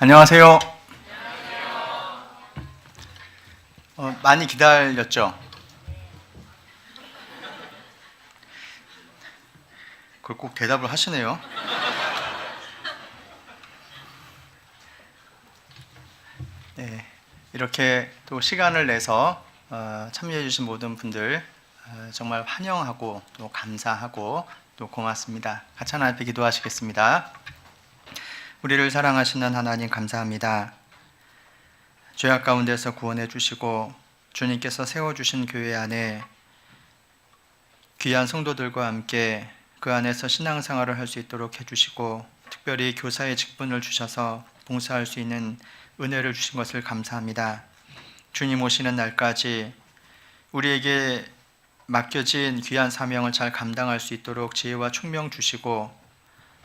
안녕하세요. 많이 기다렸죠? 그걸 꼭 대답을 하시네요. 네, 이렇게 또 시간을 내서 참여해 주신 모든 분들 정말 환영하고 또 감사하고 또 고맙습니다. 같이 하나님 앞에 기도하시겠습니다. 우리를 사랑하시는 하나님 감사합니다. 죄악 가운데서 구원해 주시고 주님께서 세워주신 교회 안에 귀한 성도들과 함께 그 안에서 신앙생활을 할 수 있도록 해주시고 특별히 교사의 직분을 주셔서 봉사할 수 있는 은혜를 주신 것을 감사합니다. 주님 오시는 날까지 우리에게 맡겨진 귀한 사명을 잘 감당할 수 있도록 지혜와 총명 주시고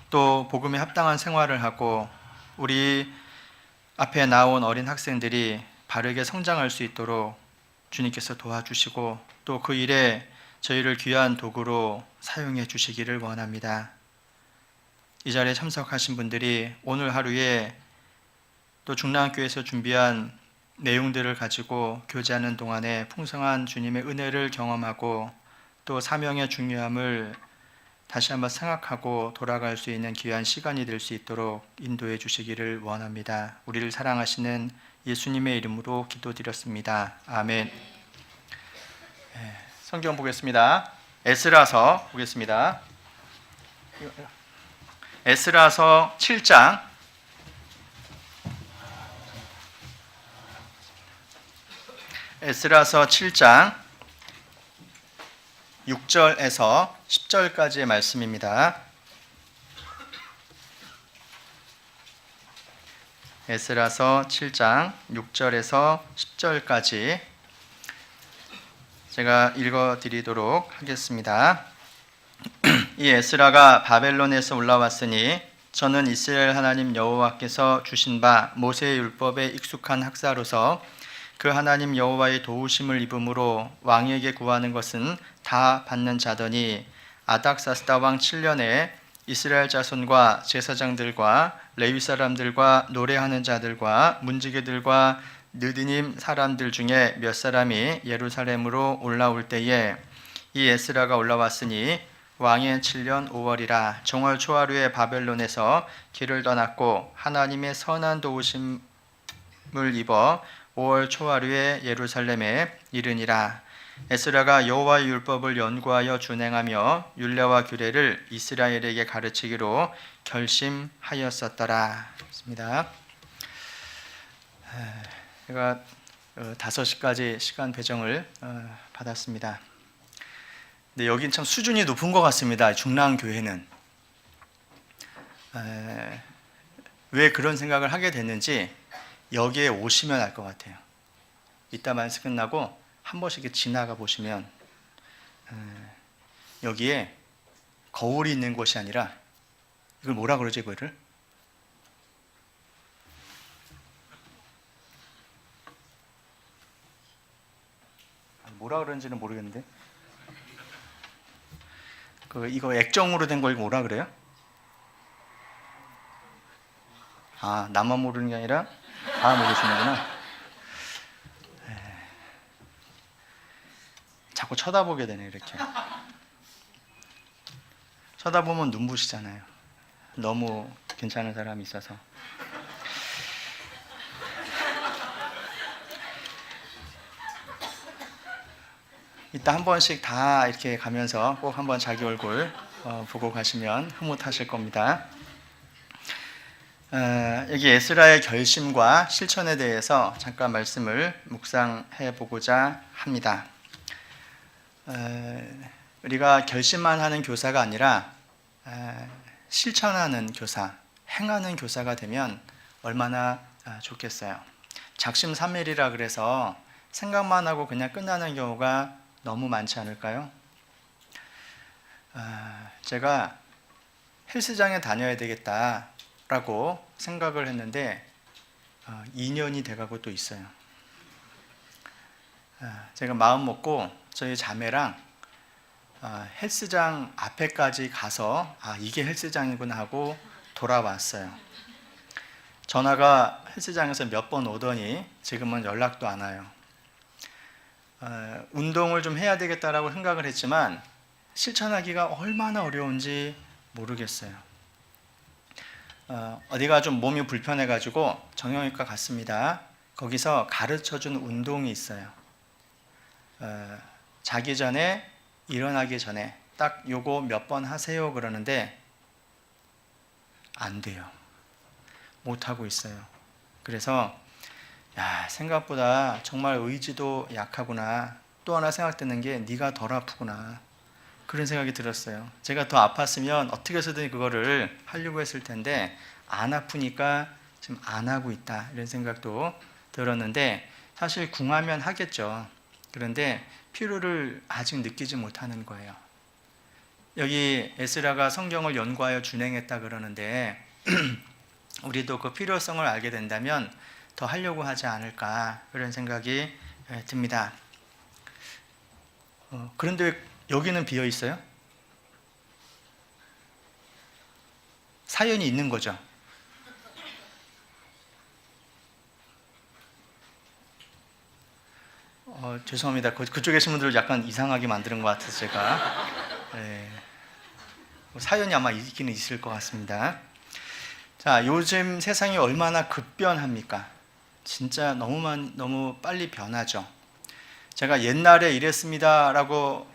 또 복음에 합당한 생활을 하고 우리 앞에 나온 어린 학생들이 바르게 성장할 수 있도록 주님께서 도와주시고 또 그 일에 저희를 귀한 도구로 사용해 주시기를 원합니다. 이 자리에 참석하신 분들이 오늘 하루에 또 중랑교회에서 준비한 내용들을 가지고 교제하는 동안에 풍성한 주님의 은혜를 경험하고 또 사명의 중요함을 다시 한번 생각하고 돌아갈 수 있는 귀한 시간이 될 수 있도록 인도해 주시기를 원합니다. 우리를 사랑하시는 예수님의 이름으로 기도드렸습니다. 아멘. 성경 보겠습니다. 에스라서 보겠습니다. 에스라서 7장 에스라서 7장 6절에서 10절까지의 말씀입니다. 에스라서 7장 6절에서 10절까지 제가 읽어드리도록 하겠습니다. 이 에스라가 바벨론에서 올라왔으니 저는 이스라엘 하나님 여호와께서 주신 바 모세의 율법에 익숙한 학사로서 그 하나님 여호와의 도우심을 입음으로 왕에게 구하는 것은 다 받는 자더니 아닥사스다 왕 7년에 이스라엘 자손과 제사장들과 레위 사람들과 노래하는 자들과 문지기들과 느디님 사람들 중에 몇 사람이 예루살렘으로 올라올 때에 이 에스라가 올라왔으니 왕의 7년 5월이라 정월 초하루에 바벨론에서 길을 떠났고 하나님의 선한 도우심을 입어 5월 초하루에 예루살렘에 이르니라. 에스라가 여호와의 율법을 연구하여 준행하며 율례와 규례를 이스라엘에게 가르치기로 결심하였었더라. 있습니다. 제가 5시까지 시간 배정을 받았습니다. 근데 여긴 참 수준이 높은 것 같습니다. 중랑교회는 왜 그런 생각을 하게 됐는지 여기에 오시면 알 것 같아요. 이따 말씀 끝나고 한 번씩 지나가 보시면 여기에 거울이 있는 곳이 아니라 이걸 뭐라 그러지 이거를? 뭐라 그러는지는 모르겠는데 이거 액정으로 된 걸 뭐라 그래요? 아, 나만 모르는 게 아니라 다 모르시는구나. 자꾸 쳐다보게 되네. 이렇게 쳐다보면 눈부시잖아요. 너무 괜찮은 사람이 있어서. 이따 한 번씩 다 이렇게 가면서 꼭 한번 자기 얼굴 보고 가시면 흐뭇하실 겁니다. 여기 에스라의 결심과 실천에 대해서 잠깐 말씀을 묵상해 보고자 합니다. 우리가 결심만 하는 교사가 아니라 실천하는 교사, 행하는 교사가 되면 얼마나 좋겠어요. 작심삼일이라 그래서 생각만 하고 그냥 끝나는 경우가 너무 많지 않을까요? 제가 헬스장에 다녀야 되겠다라고 생각을 했는데 2년이 돼가고 또 있어요. 제가 마음 먹고 저희 자매랑 헬스장 앞에까지 가서 이게 헬스장이구나 하고 돌아왔어요. 전화가 헬스장에서 몇 번 오더니 지금은 연락도 안 와요. 운동을 좀 해야 되겠다라고 생각을 했지만 실천하기가 얼마나 어려운지 모르겠어요. 어디가 좀 몸이 불편해가지고 정형외과 갔습니다. 거기서 가르쳐준 운동이 있어요. 자기 전에, 일어나기 전에 딱 요거 몇 번 하세요 그러는데 안 돼요. 못하고 있어요. 그래서 생각보다 정말 의지도 약하구나. 또 하나 생각되는 게 네가 덜 아프구나. 그런 생각이 들었어요. 제가 더 아팠으면 어떻게 해서든 그거를 하려고 했을 텐데 안 아프니까 지금 안 하고 있다. 이런 생각도 들었는데 사실 궁하면 하겠죠. 그런데 필요를 아직 느끼지 못하는 거예요. 여기 에스라가 성경을 연구하여 준행했다 그러는데 우리도 그 필요성을 알게 된다면 더 하려고 하지 않을까 그런 생각이 듭니다. 그런데 여기는 비어 있어요? 사연이 있는 거죠. 죄송합니다. 그쪽에 계신 분들 약간 이상하게 만드는 것 같아서 제가 사연이 아마 있기는 있을 것 같습니다. 자, 요즘 세상이 얼마나 급변합니까? 진짜 너무 빨리 변하죠. 제가 옛날에 이랬습니다라고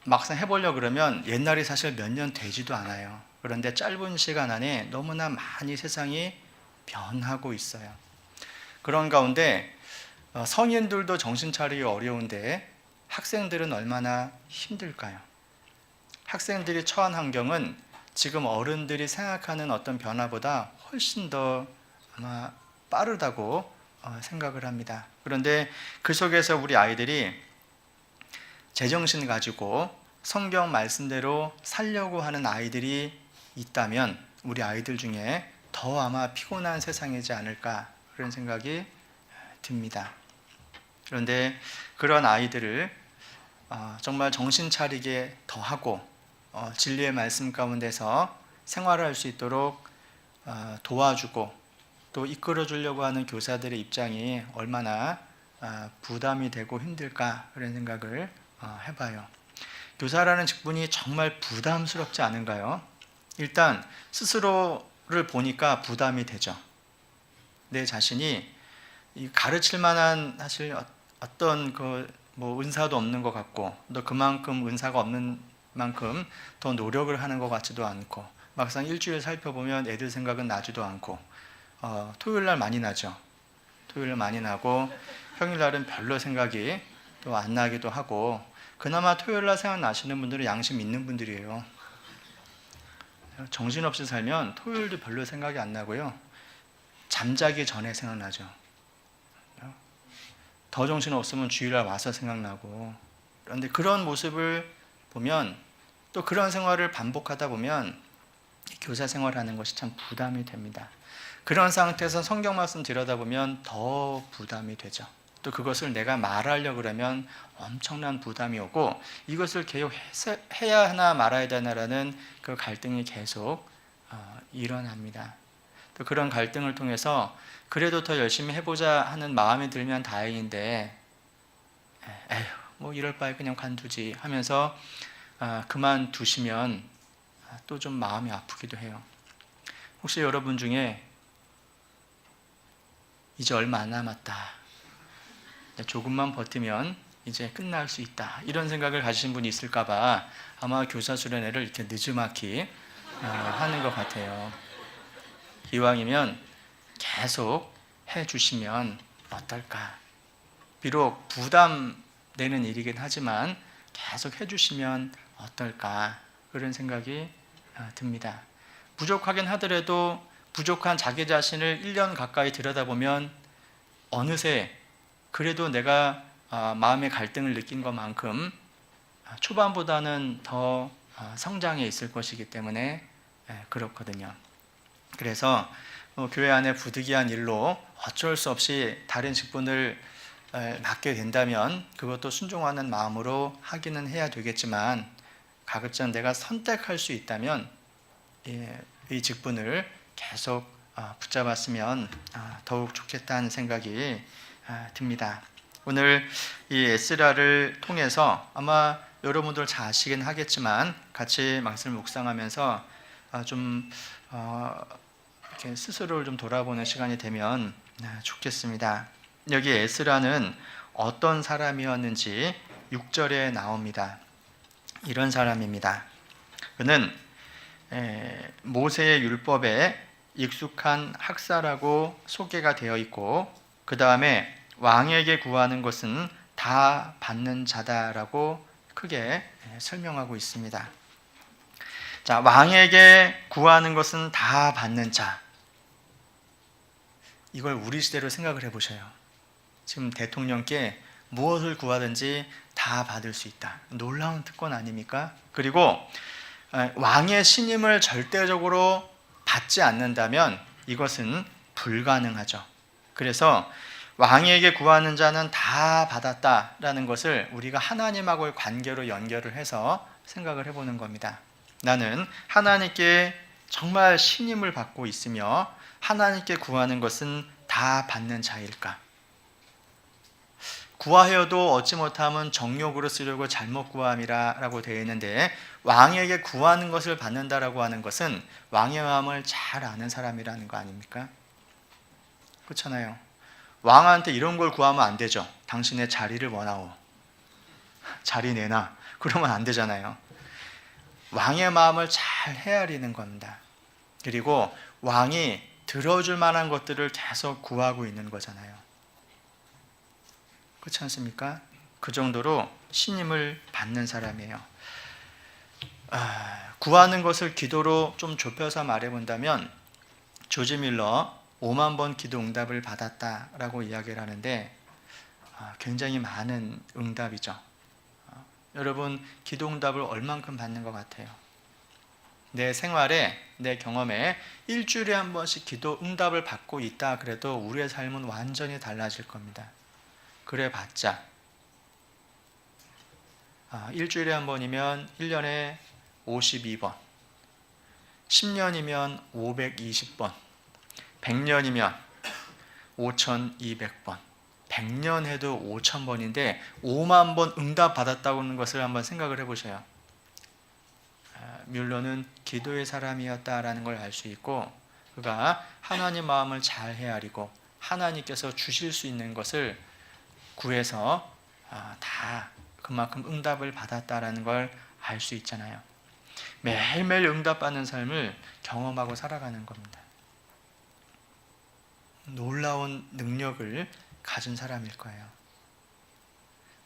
막상 해보려고 그러면 옛날이 사실 몇 년 되지도 않아요. 그런데 짧은 시간 안에 너무나 많이 세상이 변하고 있어요. 그런 가운데 성인들도 정신 차리기 어려운데 학생들은 얼마나 힘들까요? 학생들이 처한 환경은 지금 어른들이 생각하는 어떤 변화보다 훨씬 더 아마 빠르다고 생각을 합니다. 그런데 그 속에서 우리 아이들이 제정신 가지고 성경 말씀대로 살려고 하는 아이들이 있다면 우리 아이들 중에 더 아마 피곤한 세상이지 않을까 그런 생각이 듭니다. 그런데 그런 아이들을 정말 정신 차리게 더 하고 진리의 말씀 가운데서 생활할 수 있도록 도와주고 또 이끌어 주려고 하는 교사들의 입장이 얼마나 부담이 되고 힘들까 그런 생각을 해봐요. 교사라는 직분이 정말 부담스럽지 않은가요? 일단 스스로를 보니까 부담이 되죠. 내 자신이 가르칠 만한 사실 어떤 뭐 은사도 없는 것 같고 또 그만큼 은사가 없는 만큼 더 노력을 하는 것 같지도 않고 막상 일주일 살펴보면 애들 생각은 나지도 않고 토요일날 많이 나죠. 토요일날 많이 나고 평일날은 별로 생각이 또 안 나기도 하고 그나마 토요일날 생각나시는 분들은 양심 있는 분들이에요. 정신없이 살면 토요일도 별로 생각이 안 나고요. 잠자기 전에 생각나죠. 더 정신없으면 주일날 와서 생각나고 그런데 그런 모습을 보면 또 그런 생활을 반복하다 보면 교사 생활하는 것이 참 부담이 됩니다. 그런 상태에서 성경 말씀 들여다보면 더 부담이 되죠. 또 그것을 내가 말하려고 그러면 엄청난 부담이 오고 이것을 계속 해야 하나 말아야 되나라는 그 갈등이 계속 일어납니다. 또 그런 갈등을 통해서 그래도 더 열심히 해보자 하는 마음이 들면 다행인데 에휴 뭐 이럴 바에 그냥 관두지 하면서 그만두시면 또 좀 마음이 아프기도 해요. 혹시 여러분 중에 이제 얼마 안 남았다, 조금만 버티면 이제 끝날 수 있다 이런 생각을 가지신 분이 있을까 봐 아마 교사 수련회를 이렇게 느지막이 하는 것 같아요. 이왕이면 계속 해주시면 어떨까. 비록 부담되는 일이긴 하지만 계속 해주시면 어떨까 그런 생각이 듭니다. 부족하긴 하더라도 부족한 자기 자신을 1년 가까이 들여다보면 어느새 그래도 내가 마음의 갈등을 느낀 것만큼 초반보다는 더 성장해 있을 것이기 때문에 그렇거든요. 그래서 교회 안에 부득이한 일로 어쩔 수 없이 다른 직분을 맡게 된다면 그것도 순종하는 마음으로 하기는 해야 되겠지만 가급적 내가 선택할 수 있다면 이 직분을 계속 붙잡았으면 더욱 좋겠다는 생각이 듭니다. 오늘 이 에스라를 통해서 아마 여러분들 잘 아시긴 하겠지만 같이 말씀을 묵상하면서 좀 이렇게 스스로를 좀 돌아보는 시간이 되면 좋겠습니다. 여기 에스라는 어떤 사람이었는지 6절에 나옵니다. 이런 사람입니다. 그는 모세의 율법에 익숙한 학사라고 소개가 되어 있고, 그 다음에 왕에게 구하는 것은 다 받는 자다라고 크게 설명하고 있습니다. 자, 왕에게 구하는 것은 다 받는 자. 이걸 우리 시대로 생각을 해보셔요. 지금 대통령께 무엇을 구하든지 다 받을 수 있다. 놀라운 특권 아닙니까? 그리고 왕의 신임을 절대적으로 받지 않는다면 이것은 불가능하죠. 그래서 왕에게 구하는 자는 다 받았다라는 것을 우리가 하나님하고의 관계로 연결을 해서 생각을 해보는 겁니다. 나는 하나님께 정말 신임을 받고 있으며 하나님께 구하는 것은 다 받는 자일까? 구하여도 얻지 못하면 정욕으로 쓰려고 잘못 구함이라고 되어 있는데, 왕에게 구하는 것을 받는다라고 하는 것은 왕의 마음을 잘 아는 사람이라는 거 아닙니까? 그렇잖아요. 왕한테 이런 걸 구하면 안 되죠. 당신의 자리를 원하오, 자리 내놔, 그러면 안 되잖아요. 왕의 마음을 잘 헤아리는 겁니다. 그리고 왕이 들어줄 만한 것들을 계속 구하고 있는 거잖아요. 그렇지 않습니까? 그 정도로 신임을 받는 사람이에요. 구하는 것을 기도로 좀 좁혀서 말해본다면, 조지 밀러 5만 번 기도 응답을 받았다라고 이야기를 하는데 굉장히 많은 응답이죠. 여러분, 기도 응답을 얼만큼 받는 것 같아요? 내 생활에, 내 경험에 일주일에 한 번씩 기도 응답을 받고 있다 그래도 우리의 삶은 완전히 달라질 겁니다. 그래 봤자 일주일에 한 번이면 1년에 52번, 10년이면 520번, 100년이면 5200번, 100년 해도 5000번인데 5만 번 응답 받았다고 하는 것을 한번 생각을 해보셔요. 뮬러는 기도의 사람이었다라는 걸 알 수 있고, 그가 하나님 마음을 잘 헤아리고 하나님께서 주실 수 있는 것을 구해서 다 그만큼 응답을 받았다라는 걸 알 수 있잖아요. 매일매일 응답받는 삶을 경험하고 살아가는 겁니다. 놀라운 능력을 가진 사람일 거예요.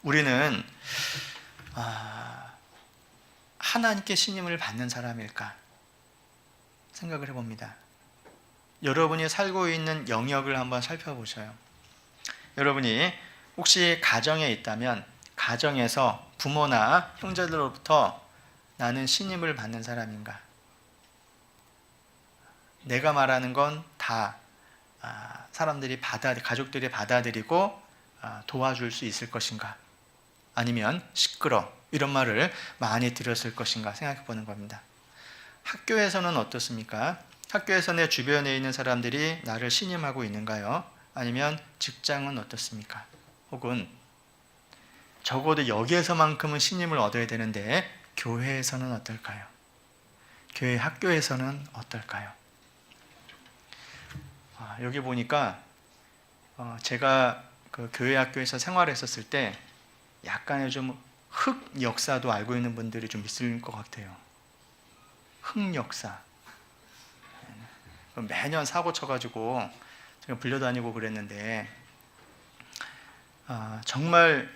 우리는 하나님께 신임을 받는 사람일까 생각을 해봅니다. 여러분이 살고 있는 영역을 한번 살펴보셔요. 여러분이 혹시 가정에 있다면 가정에서 부모나 형제들로부터 나는 신임을 받는 사람인가? 내가 말하는 건 다 사람들이 가족들이 받아들이고 도와줄 수 있을 것인가? 아니면 시끄러, 이런 말을 많이 들었을 것인가 생각해 보는 겁니다. 학교에서는 어떻습니까? 학교에서 내 주변에 있는 사람들이 나를 신임하고 있는가요? 아니면 직장은 어떻습니까? 혹은 적어도 여기에서만큼은 신임을 얻어야 되는데 교회에서는 어떨까요? 교회 학교에서는 어떨까요? 여기 보니까 제가 그 교회 학교에서 생활했었을 때 약간의 좀 흑 역사도 알고 있는 분들이 좀 있을 것 같아요. 흑 역사. 매년 사고 쳐가지고 제가 불려다니고 그랬는데 정말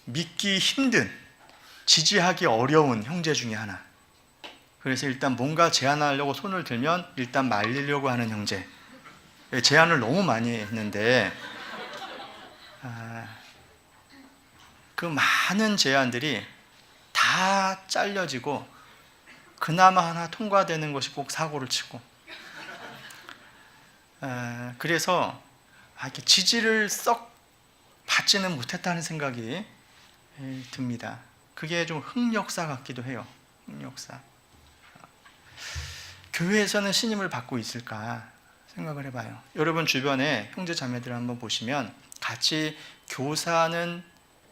믿기 힘든, 지지하기 어려운 형제 중에 하나. 그래서 일단 뭔가 제안하려고 손을 들면 일단 말리려고 하는 형제. 제안을 너무 많이 했는데 그 많은 제안들이 다 잘려지고 그나마 하나 통과되는 것이 꼭 사고를 치고, 그래서 이렇게 지지를 썩 받지는 못했다는 생각이 듭니다. 그게 좀 흑역사 같기도 해요. 흑역사. 교회에서는 신임을 받고 있을까 생각을 해봐요. 여러분 주변에 형제 자매들 한번 보시면 같이 교사는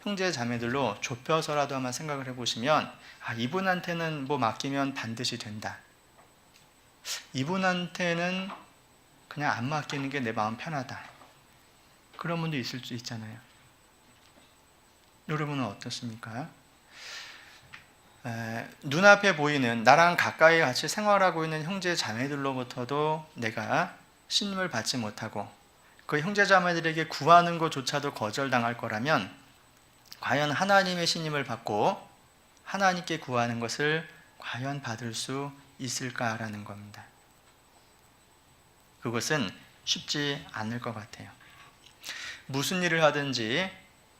형제 자매들로 좁혀서라도 한번 생각을 해보시면 이분한테는 뭐 맡기면 반드시 된다. 이분한테는 그냥 안 맡기는 게 내 마음 편하다. 그런 분도 있을 수 있잖아요. 여러분은 어떻습니까? 눈앞에 보이는 나랑 가까이 같이 생활하고 있는 형제 자매들로부터도 내가 신임을 받지 못하고 그 형제 자매들에게 구하는 것조차도 거절당할 거라면 과연 하나님의 신임을 받고 하나님께 구하는 것을 과연 받을 수 있을까라는 겁니다. 그것은 쉽지 않을 것 같아요. 무슨 일을 하든지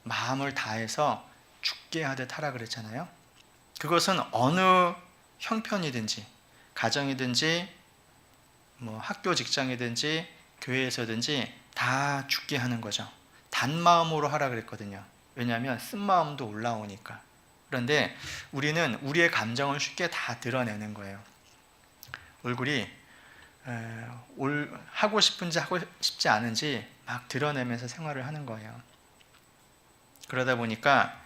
마음을 다해서 죽게 하듯 하라 그랬잖아요. 그것은 어느 형편이든지 가정이든지 학교 직장이든지 교회에서든지 다 죽게 하는 거죠. 단마음으로 하라 그랬거든요. 왜냐하면 쓴마음도 올라오니까. 그런데 우리는 우리의 감정을 쉽게 다 드러내는 거예요. 얼굴이 하고 싶은지 하고 싶지 않은지 막 드러내면서 생활을 하는 거예요. 그러다 보니까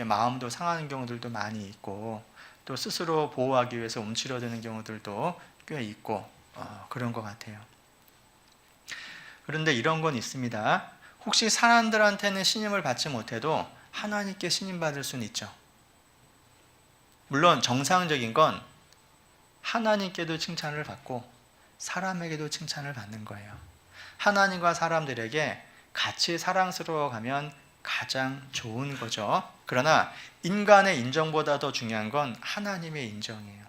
마음도 상하는 경우들도 많이 있고 또 스스로 보호하기 위해서 움츠러드는 경우들도 꽤 있고 그런 것 같아요. 그런데 이런 건 있습니다. 혹시 사람들한테는 신임을 받지 못해도 하나님께 신임 받을 수는 있죠. 물론 정상적인 건 하나님께도 칭찬을 받고 사람에게도 칭찬을 받는 거예요. 하나님과 사람들에게 같이 사랑스러워 가면 가장 좋은 거죠. 그러나 인간의 인정보다 더 중요한 건 하나님의 인정이에요.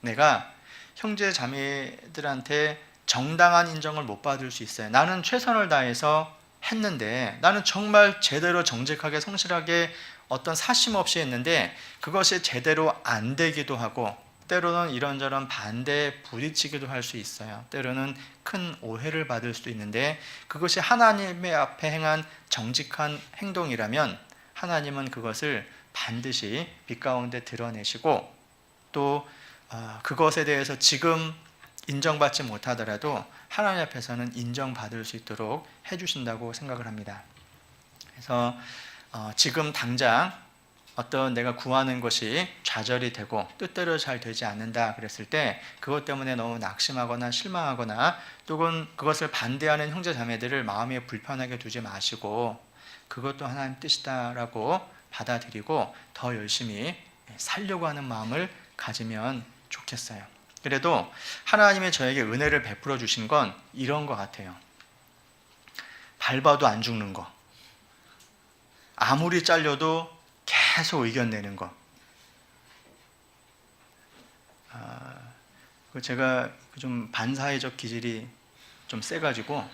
내가 형제 자매들한테 정당한 인정을 못 받을 수 있어요. 나는 최선을 다해서 했는데, 나는 정말 제대로 정직하게 성실하게 어떤 사심 없이 했는데 그것이 제대로 안 되기도 하고 때로는 이런저런 반대에 부딪히기도 할 수 있어요. 때로는 큰 오해를 받을 수도 있는데 그것이 하나님의 앞에 행한 정직한 행동이라면 하나님은 그것을 반드시 빛 가운데 드러내시고 또 그것에 대해서 지금 인정받지 못하더라도 하나님 앞에서는 인정받을 수 있도록 해주신다고 생각을 합니다. 그래서 지금 당장 어떤 내가 구하는 것이 좌절이 되고 뜻대로 잘 되지 않는다 그랬을 때 그것 때문에 너무 낙심하거나 실망하거나 또는 그것을 반대하는 형제 자매들을 마음에 불편하게 두지 마시고 그것도 하나님 뜻이다라고 받아들이고 더 열심히 살려고 하는 마음을 가지면 좋겠어요. 그래도 하나님이 저에게 은혜를 베풀어 주신 건 이런 것 같아요. 밟아도 안 죽는 거, 아무리 잘려도 계속 의견 내는 거. 제가 좀 반사회적 기질이 좀 세가지고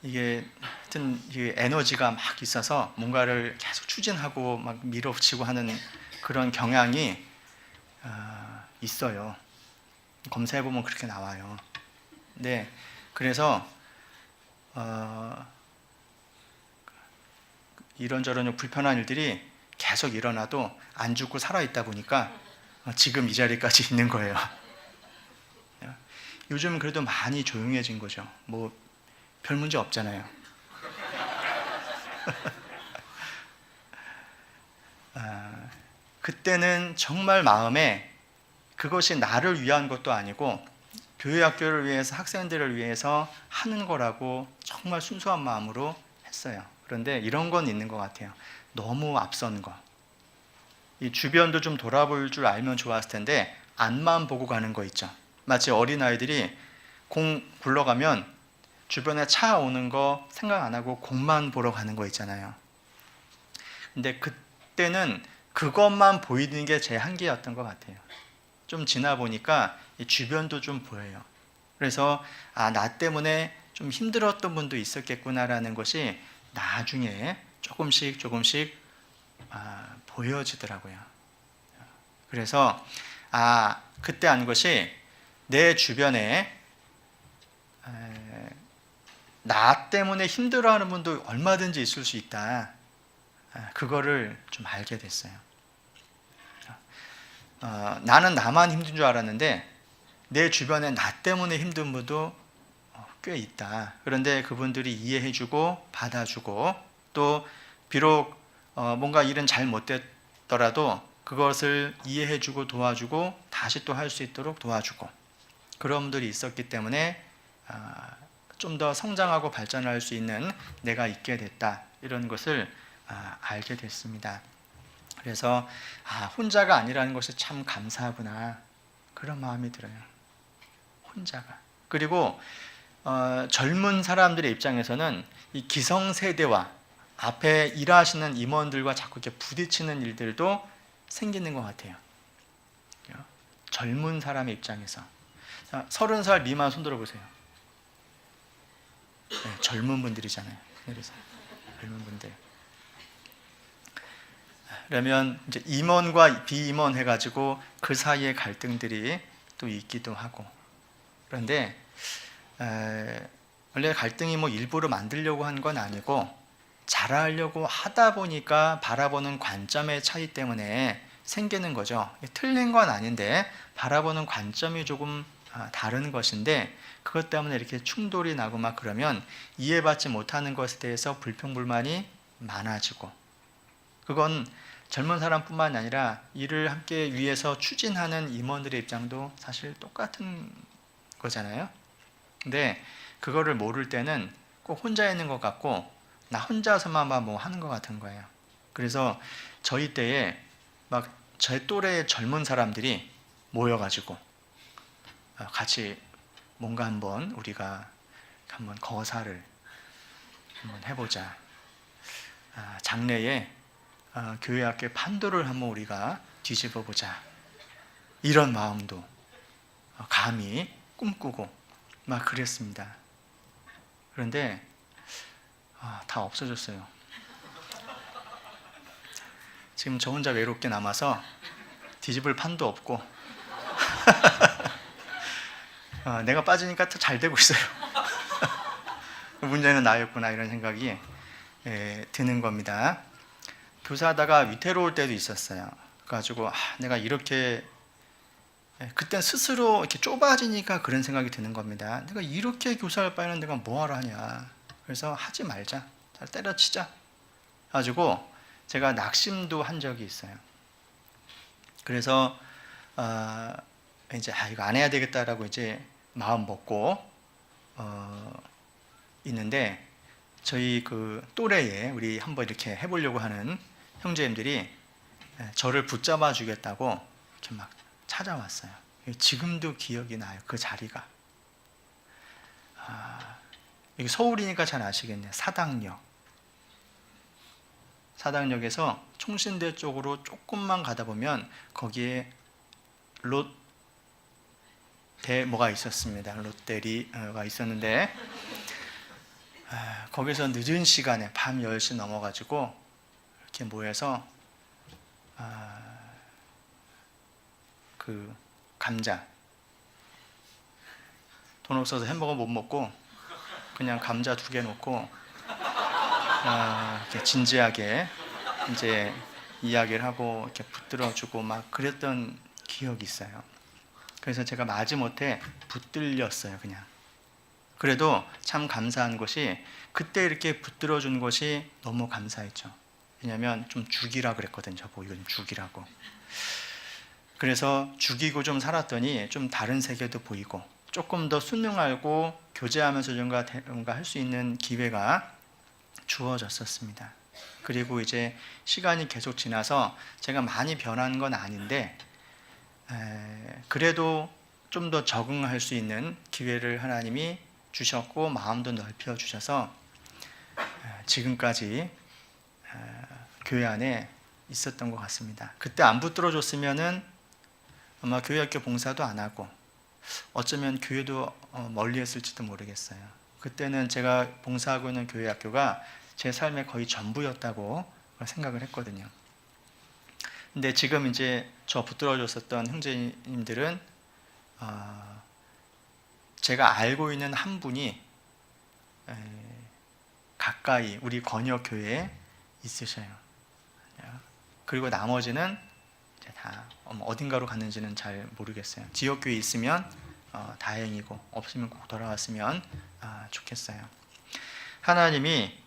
이게 하여튼 에너지가 막 있어서 뭔가를 계속 추진하고 막 밀어붙이고 하는 그런 경향이 있어요. 검사해보면 그렇게 나와요. 네, 그래서 이런저런 불편한 일들이 계속 일어나도 안 죽고 살아있다 보니까 지금 이 자리까지 있는 거예요. 요즘 그래도 많이 조용해진 거죠. 뭐 별 문제 없잖아요. 그때는 정말 마음에 그것이 나를 위한 것도 아니고 교회 학교를 위해서 학생들을 위해서 하는 거라고 정말 순수한 마음으로 했어요. 그런데 이런 건 있는 것 같아요. 너무 앞선 거. 이 주변도 좀 돌아볼 줄 알면 좋았을 텐데 앞만 보고 가는 거 있죠. 마치 어린아이들이 공 굴러가면 주변에 차 오는 거 생각 안 하고 공만 보러 가는 거 있잖아요. 근데 그때는 그것만 보이는 게 제 한계였던 것 같아요. 좀 지나 보니까 이 주변도 좀 보여요. 그래서 나 때문에 좀 힘들었던 분도 있었겠구나라는 것이 나중에 조금씩 보여지더라고요. 그래서 그때 안 것이 내 주변에 나 때문에 힘들어하는 분도 얼마든지 있을 수 있다. 그거를 좀 알게 됐어요. 나는 나만 힘든 줄 알았는데 내 주변에 나 때문에 힘든 분도 꽤 있다. 그런데 그분들이 이해해주고 받아주고 또 비록 뭔가 일은 잘 못됐더라도 그것을 이해해주고 도와주고 다시 또 할 수 있도록 도와주고 그런 분들이 있었기 때문에 좀 더 성장하고 발전할 수 있는 내가 있게 됐다. 이런 것을 알게 됐습니다. 그래서 혼자가 아니라는 것이 참 감사하구나. 그런 마음이 들어요. 혼자가. 그리고 젊은 사람들의 입장에서는 이 기성세대와 앞에 일하시는 임원들과 자꾸 이렇게 부딪히는 일들도 생기는 것 같아요. 젊은 사람의 입장에서. 30살 미만 손 들어보세요. 네, 젊은 분들이잖아요. 그래서 젊은 분들. 그러면 이제 임원과 비임원 해가지고 그 사이에 갈등들이 또 있기도 하고. 그런데 원래 갈등이 뭐 일부러 만들려고 한 건 아니고 잘하려고 하다 보니까 바라보는 관점의 차이 때문에 생기는 거죠. 틀린 건 아닌데 바라보는 관점이 조금 다른 것인데 그것 때문에 이렇게 충돌이 나고 막 그러면 이해받지 못하는 것에 대해서 불평불만이 많아지고 그건 젊은 사람뿐만 아니라 일을 함께 위해서 추진하는 임원들의 입장도 사실 똑같은 거잖아요. 근데 그거를 모를 때는 꼭 혼자 있는 것 같고 나 혼자서만 뭐 하는 것 같은 거예요. 그래서 저희 때에 막 제 또래의 젊은 사람들이 모여가지고 같이 뭔가 우리가 한번 거사를 한번 해보자. 장래에 교회 학교의 판도를 한번 우리가 뒤집어 보자. 이런 마음도 감히 꿈꾸고 막 그랬습니다. 그런데 다 없어졌어요. 지금 저 혼자 외롭게 남아서 뒤집을 판도 없고 내가 빠지니까 더 잘 되고 있어요. 문제는 나였구나 이런 생각이 드는 겁니다. 교사하다가 위태로울 때도 있었어요. 그래가지고 내가 이렇게 그땐 스스로 이렇게 좁아지니까 그런 생각이 드는 겁니다. 내가 이렇게 교사할 바에는 내가 뭐하러 하냐. 그래서 하지 말자. 잘 때려치자. 가지고 제가 낙심도 한 적이 있어요. 그래서 이제 이거 안 해야 되겠다라고 이제 마음 먹고 있는데 저희 그 또래에 우리 한번 이렇게 해보려고 하는 형제님들이 저를 붙잡아 주겠다고 이렇게 막 찾아왔어요. 지금도 기억이 나요. 그 자리가. 여기 서울이니까 잘 아시겠네요. 사당역에서 총신대 쪽으로 조금만 가다 보면 거기에 뭐가 있었습니다. 롯데리가 있었는데 거기서 늦은 시간에 밤 10시 넘어가지고 이렇게 모여서 그 감자 돈 없어서 햄버거 못 먹고 그냥 감자 2개 놓고 이렇게 진지하게 이제 이야기를 하고 이렇게 붙들어주고 막 그랬던 기억이 있어요. 그래서 제가 마지못해 붙들렸어요. 그냥. 그래도 참 감사한 것이 그때 이렇게 붙들어준 것이 너무 감사했죠. 왜냐하면 좀 죽이라 그랬거든요. 저보고 이거 좀 죽이라고. 그래서 죽이고 좀 살았더니 좀 다른 세계도 보이고 조금 더 순응하고 교제하면서 뭔가 할 수 있는 기회가 주어졌었습니다. 그리고 이제 시간이 계속 지나서 제가 많이 변한 건 아닌데 그래도 좀 더 적응할 수 있는 기회를 하나님이 주셨고 마음도 넓혀 주셔서 지금까지 교회 안에 있었던 것 같습니다. 그때 안 붙들어 줬으면은 아마 교회 학교 봉사도 안 하고 어쩌면 교회도 멀리 했을지도 모르겠어요. 그때는 제가 봉사하고 있는 교회 학교가 제 삶의 거의 전부였다고 생각을 했거든요. 근데 지금 이제 저 붙들어 줬었던 형제님들은 제가 알고 있는 한 분이 가까이 우리 권역교회에 있으셔요. 그리고 나머지는 이제 다 어딘가로 갔는지는 잘 모르겠어요. 지역교회 있으면 다행이고 없으면 꼭 돌아왔으면 좋겠어요. 하나님이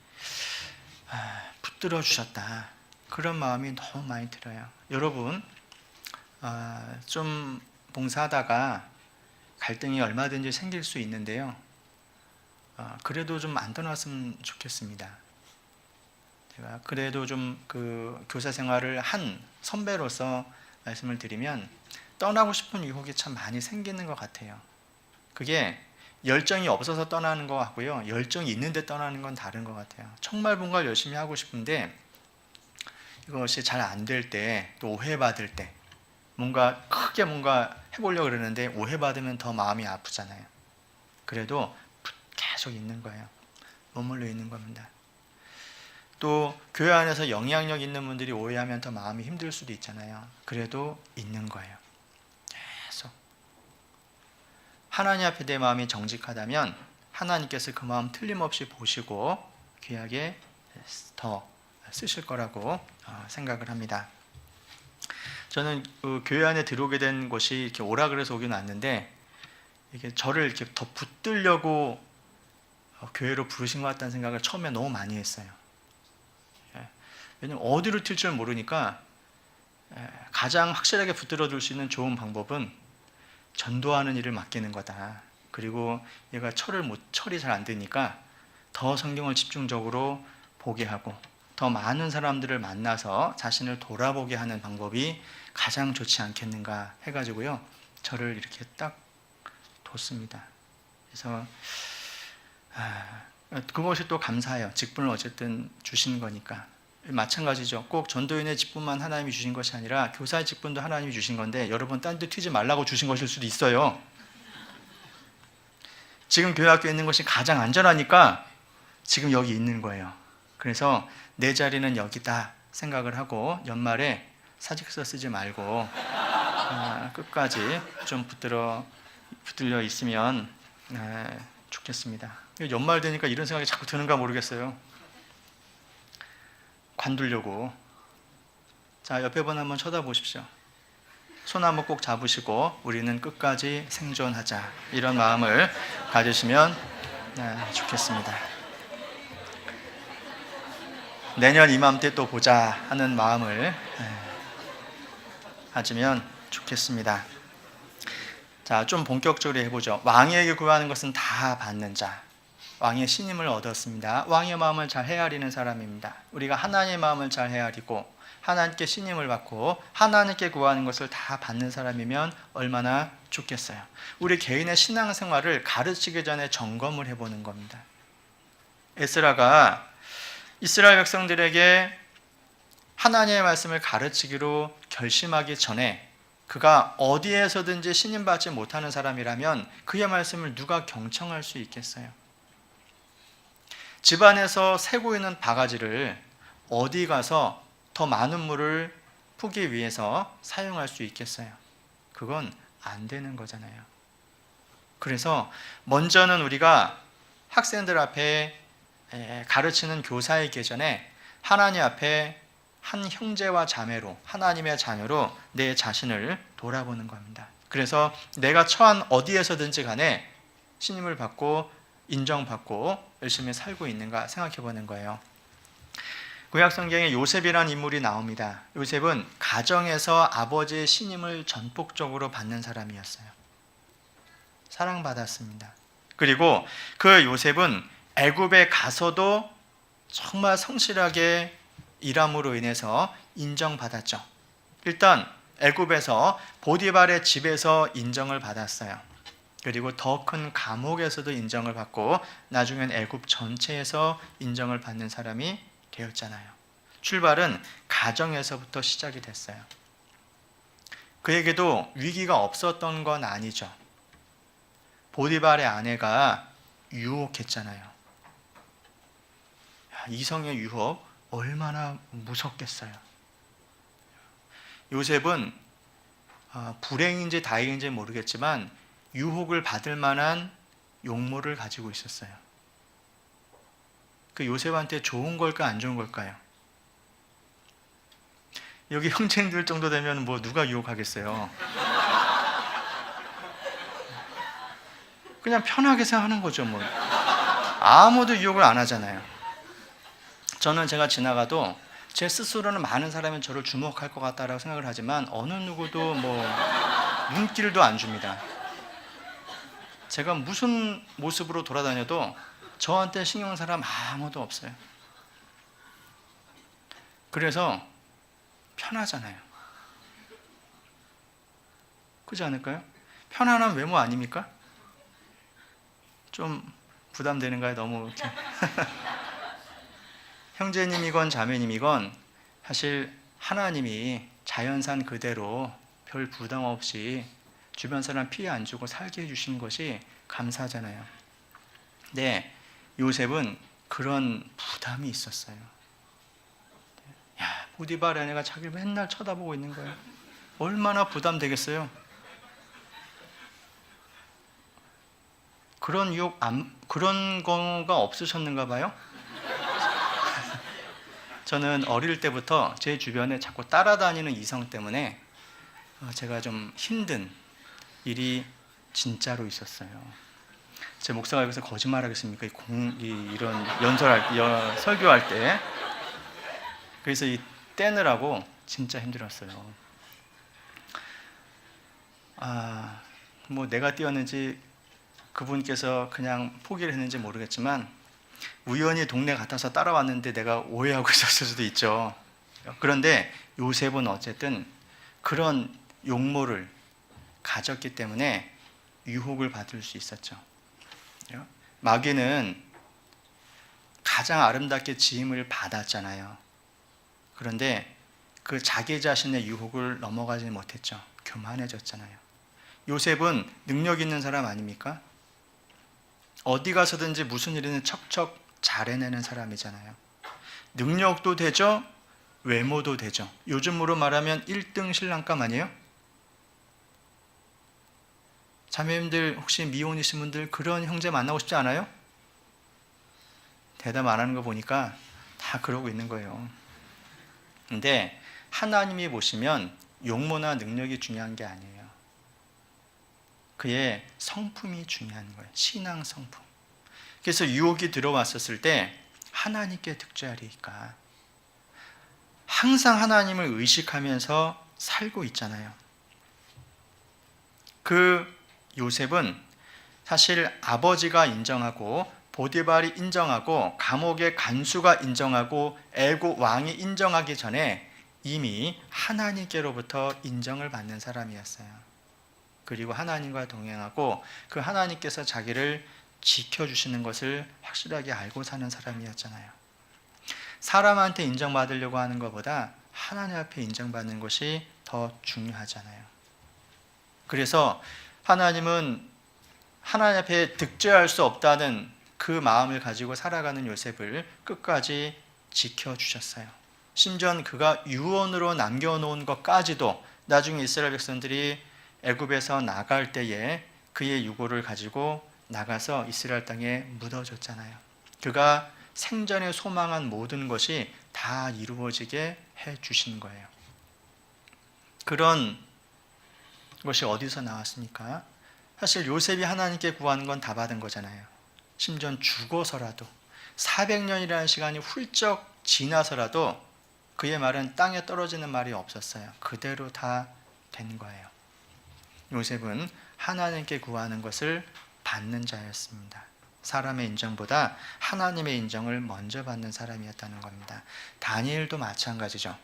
붙들어 주셨다, 그런 마음이 너무 많이 들어요. 여러분 좀 봉사하다가 갈등이 얼마든지 생길 수 있는데요, 그래도 좀 안 떠났으면 좋겠습니다. 제가 그래도 좀 그 교사 생활을 한 선배로서 말씀을 드리면 떠나고 싶은 유혹이 참 많이 생기는 것 같아요. 그게 열정이 없어서 떠나는 것 같고요, 열정이 있는데 떠나는 건 다른 것 같아요. 정말 뭔가 열심히 하고 싶은데 이것이 잘 안 될 때, 또 오해받을 때, 뭔가 크게 뭔가 해보려고 그러는데 오해받으면 더 마음이 아프잖아요. 그래도 계속 있는 거예요. 머물러 있는 겁니다. 또 교회 안에서 영향력 있는 분들이 오해하면 더 마음이 힘들 수도 있잖아요. 그래도 있는 거예요. 계속. 하나님 앞에 내 마음이 정직하다면 하나님께서 그 마음 틀림없이 보시고 귀하게 더 쓰실 거라고 생각을 합니다. 저는 그 교회 안에 들어오게 된 곳이 이렇게 오라 그래서 오긴 왔는데, 이게 저를 이렇게 더 붙들려고 교회로 부르신 것 같다는 생각을 처음에 너무 많이 했어요. 왜냐면 어디로 튈 줄 모르니까 가장 확실하게 붙들어 둘 수 있는 좋은 방법은 전도하는 일을 맡기는 거다. 그리고 얘가 철이 잘 안 되니까 더 성경을 집중적으로 보게 하고 더 많은 사람들을 만나서 자신을 돌아보게 하는 방법이 가장 좋지 않겠는가 해가지고요, 저를 이렇게 딱 뒀습니다. 그래서 그것이 또 감사해요. 직분을 어쨌든 주신 거니까. 마찬가지죠. 꼭 전도인의 직분만 하나님이 주신 것이 아니라 교사의 직분도 하나님이 주신 건데, 여러분 딴 데 튀지 말라고 주신 것일 수도 있어요. 지금 교회 학교에 있는 것이 가장 안전하니까 지금 여기 있는 거예요. 그래서 내 자리는 여기다 생각을 하고 연말에 사직서 쓰지 말고 끝까지 좀 붙들려 있으면 좋겠습니다. 연말 되니까 이런 생각이 자꾸 드는가 모르겠어요. 관두려고. 자, 옆에 분 한번 쳐다보십시오. 손 한번 꼭 잡으시고 우리는 끝까지 생존하자, 이런 마음을 가지시면 좋겠습니다. 내년 이맘때 또 보자 하는 마음을 가지면 좋겠습니다. 자, 좀 본격적으로 해보죠. 왕에게 구하는 것은 다 받는 자, 왕의 신임을 얻었습니다. 왕의 마음을 잘 헤아리는 사람입니다. 우리가 하나님의 마음을 잘 헤아리고 하나님께 신임을 받고 하나님께 구하는 것을 다 받는 사람이면 얼마나 좋겠어요. 우리 개인의 신앙생활을 가르치기 전에 점검을 해보는 겁니다. 에스라가 이스라엘 백성들에게 하나님의 말씀을 가르치기로 결심하기 전에 그가 어디에서든지 신임받지 못하는 사람이라면 그의 말씀을 누가 경청할 수 있겠어요? 집안에서 새고 있는 바가지를 어디 가서 더 많은 물을 푸기 위해서 사용할 수 있겠어요? 그건 안 되는 거잖아요. 그래서 먼저는 우리가 학생들 앞에 가르치는 교사이기 전에 하나님 앞에 한 형제와 자매로, 하나님의 자녀로 내 자신을 돌아보는 겁니다. 그래서 내가 처한 어디에서든지 간에 신임을 받고 인정받고 열심히 살고 있는가 생각해 보는 거예요. 구약 성경에 요셉이라는 인물이 나옵니다. 요셉은 가정에서 아버지의 신임을 전폭적으로 받는 사람이었어요. 사랑받았습니다. 그리고 그 요셉은 애굽에 가서도 정말 성실하게 일함으로 인해서 인정받았죠. 일단 애굽에서 보디발의 집에서 인정을 받았어요. 그리고 더 큰 감옥에서도 인정을 받고 나중엔 애굽 전체에서 인정을 받는 사람이 되었잖아요. 출발은 가정에서부터 시작이 됐어요. 그에게도 위기가 없었던 건 아니죠. 보디발의 아내가 유혹했잖아요. 이성의 유혹 얼마나 무섭겠어요. 요셉은 불행인지 다행인지 모르겠지만 유혹을 받을 만한 용모를 가지고 있었어요. 그 요셉한테 좋은 걸까 안 좋은 걸까요? 여기 형제들 정도 되면 뭐 누가 유혹하겠어요? 그냥 편하게 생각하는 거죠. 뭐 아무도 유혹을 안 하잖아요. 저는 제가 지나가도 제 스스로는 많은 사람이 저를 주목할 것 같다라고 생각을 하지만 어느 누구도 뭐 눈길도 안 줍니다. 제가 무슨 모습으로 돌아다녀도 저한테 신경 쓸 사람 아무도 없어요. 그래서 편하잖아요. 그렇지 않을까요? 편안한 외모 아닙니까? 좀 부담되는가요? 너무 이렇게. 형제님이건 자매님이건 사실 하나님이 자연산 그대로 별 부담 없이 주변 사람 피해 안 주고 살게 해주신 것이 감사하잖아요. 근데 요셉은 그런 부담이 있었어요. 야, 보디발 아내가 자기를 맨날 쳐다보고 있는 거예요. 얼마나 부담되겠어요? 그런 유혹, 그런 거가 없으셨는가 봐요? 저는 어릴 때부터 제 주변에 자꾸 따라다니는 이성 때문에 제가 좀 힘든 일이 진짜로 있었어요. 제 목사가 여기서 거짓말하겠습니까? 이런 설교할 때. 그래서 이 떼느라고 진짜 힘들었어요. 뭐 내가 띄었는지 그분께서 그냥 포기를 했는지 모르겠지만 우연히 동네 같아서 따라왔는데 내가 오해하고 있었을 수도 있죠. 그런데 요셉은 어쨌든 그런 용모를 가졌기 때문에 유혹을 받을 수 있었죠. 마귀는 가장 아름답게 지음을 받았잖아요. 그런데 그 자기 자신의 유혹을 넘어가지 못했죠. 교만해졌잖아요. 요셉은 능력 있는 사람 아닙니까? 어디 가서든지 무슨 일이든 척척 잘 해내는 사람이잖아요. 능력도 되죠, 외모도 되죠. 요즘으로 말하면 1등 신랑감 아니에요? 자매님들 혹시 미혼이신 분들 그런 형제 만나고 싶지 않아요? 대답 안 하는 거 보니까 다 그러고 있는 거예요. 근데 하나님이 보시면 용모나 능력이 중요한 게 아니에요. 그의 성품이 중요한 거예요. 신앙 성품. 그래서 유혹이 들어왔었을 때 하나님께 득죄하리까 항상 하나님을 의식하면서 살고 있잖아요. 그 요셉은 사실 아버지가 인정하고 보디발이 인정하고 감옥의 간수가 인정하고 애국 왕이 인정하기 전에 이미 하나님께로부터 인정을 받는 사람이었어요. 그리고 하나님과 동행하고 그 하나님께서 자기를 지켜주시는 것을 확실하게 알고 사는 사람이었잖아요. 사람한테 인정받으려고 하는 것보다 하나님 앞에 인정받는 것이 더 중요하잖아요. 그래서 하나님은 하나님 앞에 득죄할 수 없다는 그 마음을 가지고 살아가는 요셉을 끝까지 지켜주셨어요. 심지어 그가 유언으로 남겨놓은 것까지도 나중에 이스라엘 백성들이 애굽에서 나갈 때에 그의 유고를 가지고 나가서 이스라엘 땅에 묻어줬잖아요. 그가 생전에 소망한 모든 것이 다 이루어지게 해주신 거예요. 그런 것이 어디서 나왔습니까? 사실 요셉이 하나님께 구하는 건 다 받은 거잖아요. 심지어 죽어서라도 400년이라는 시간이 훌쩍 지나서라도 그의 말은 땅에 떨어지는 말이 없었어요. 그대로 다 된 거예요. 요셉은 하나님께 구하는 것을 받는 자였습니다. 사람의 인정보다 하나님의 인정을 먼저 받는 사람이었다는 겁니다. 다니엘도 마찬가지죠.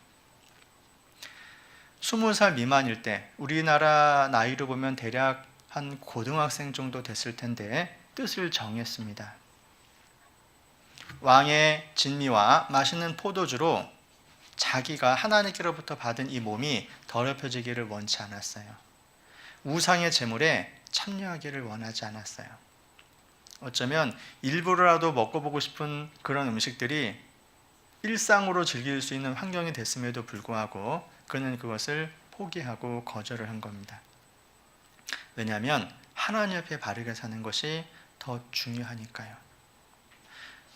20살 미만일 때 우리나라 나이로 보면 대략 한 고등학생 정도 됐을 텐데 뜻을 정했습니다. 왕의 진미와 맛있는 포도주로 자기가 하나님께로부터 받은 이 몸이 더럽혀지기를 원치 않았어요. 우상의 제물에 참여하기를 원하지 않았어요. 어쩌면 일부러라도 먹고 보고 싶은 그런 음식들이 일상으로 즐길 수 있는 환경이 됐음에도 불구하고 그는 그것을 포기하고 거절을 한 겁니다. 왜냐하면 하나님 앞에 바르게 사는 것이 더 중요하니까요.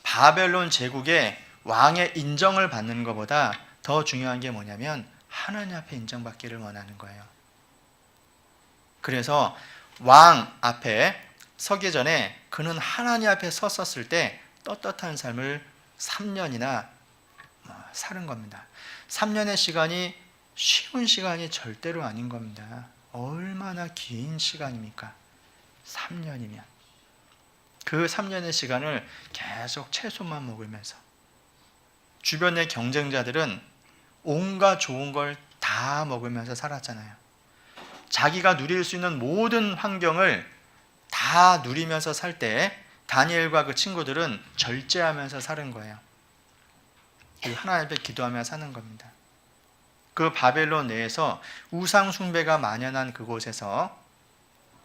바벨론 제국의 왕의 인정을 받는 것보다 더 중요한 게 뭐냐면 하나님 앞에 인정받기를 원하는 거예요. 그래서 왕 앞에 서기 전에 그는 하나님 앞에 섰었을 때 떳떳한 삶을 3년이나 사는 겁니다. 3년의 시간이 쉬운 시간이 절대로 아닌 겁니다. 얼마나 긴 시간입니까? 3년이면. 그 3년의 시간을 계속 채소만 먹으면서 주변의 경쟁자들은 온갖 좋은 걸 다 먹으면서 살았잖아요. 자기가 누릴 수 있는 모든 환경을 다 누리면서 살 때 다니엘과 그 친구들은 절제하면서 사는 거예요. 하나님 앞에 기도하며 사는 겁니다. 그 바벨론 내에서 우상 숭배가 만연한 그곳에서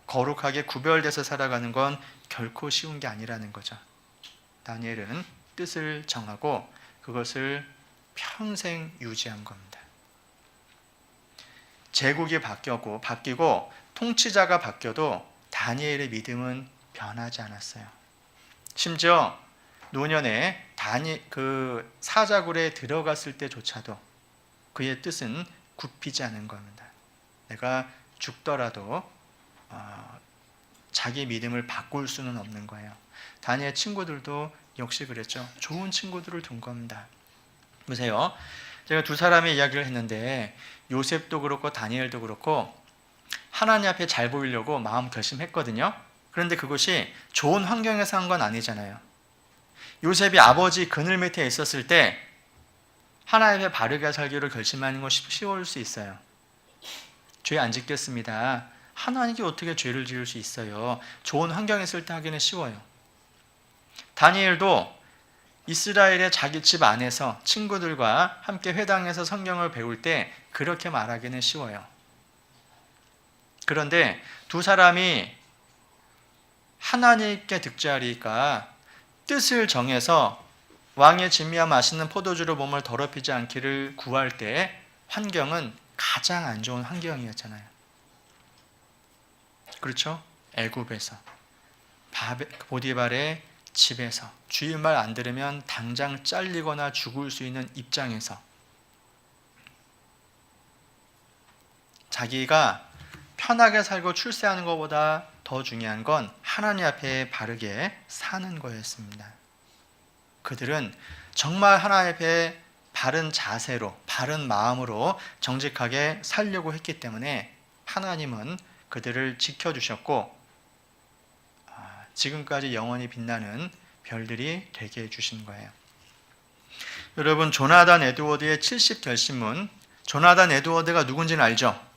거룩하게 구별돼서 살아가는 건 결코 쉬운 게 아니라는 거죠. 다니엘은 뜻을 정하고 그것을 평생 유지한 겁니다. 제국이 바뀌고 통치자가 바뀌어도 다니엘의 믿음은 변하지 않았어요. 심지어 노년에 그 사자굴에 들어갔을 때조차도 그의 뜻은 굽히지 않은 겁니다. 내가 죽더라도 자기 믿음을 바꿀 수는 없는 거예요. 다니엘 친구들도 역시 그랬죠. 좋은 친구들을 둔 겁니다. 보세요. 제가 두 사람의 이야기를 했는데 요셉도 그렇고 다니엘도 그렇고 하나님 앞에 잘 보이려고 마음 결심했거든요. 그런데 그것이 좋은 환경에서 한 건 아니잖아요. 요셉이 아버지 그늘 밑에 있었을 때 하나님 앞에 바르게 살기를 결심하는 건 쉬울 수 있어요. 죄 안 짓겠습니다. 하나님께 어떻게 죄를 지을 수 있어요? 좋은 환경에 있을 때 하기는 쉬워요. 다니엘도 이스라엘의 자기 집 안에서 친구들과 함께 회당에서 성경을 배울 때 그렇게 말하기는 쉬워요. 그런데 두 사람이 하나님께 득죄하리까 뜻을 정해서 왕의 진미와 맛있는 포도주로 몸을 더럽히지 않기를 구할 때 환경은 가장 안 좋은 환경이었잖아요. 그렇죠? 애굽에서 보디발의 집에서 주인 말 안 들으면 당장 잘리거나 죽을 수 있는 입장에서 자기가 편하게 살고 출세하는 것보다 더 중요한 건 하나님 앞에 바르게 사는 거였습니다. 그들은 정말 하나님 앞에 바른 자세로, 바른 마음으로 정직하게 살려고 했기 때문에 하나님은 그들을 지켜주셨고 지금까지 영원히 빛나는 별들이 되게 해주신 거예요. 여러분, 조나단 에드워드의 70결심문, 조나단 에드워드가 누군지는 알죠?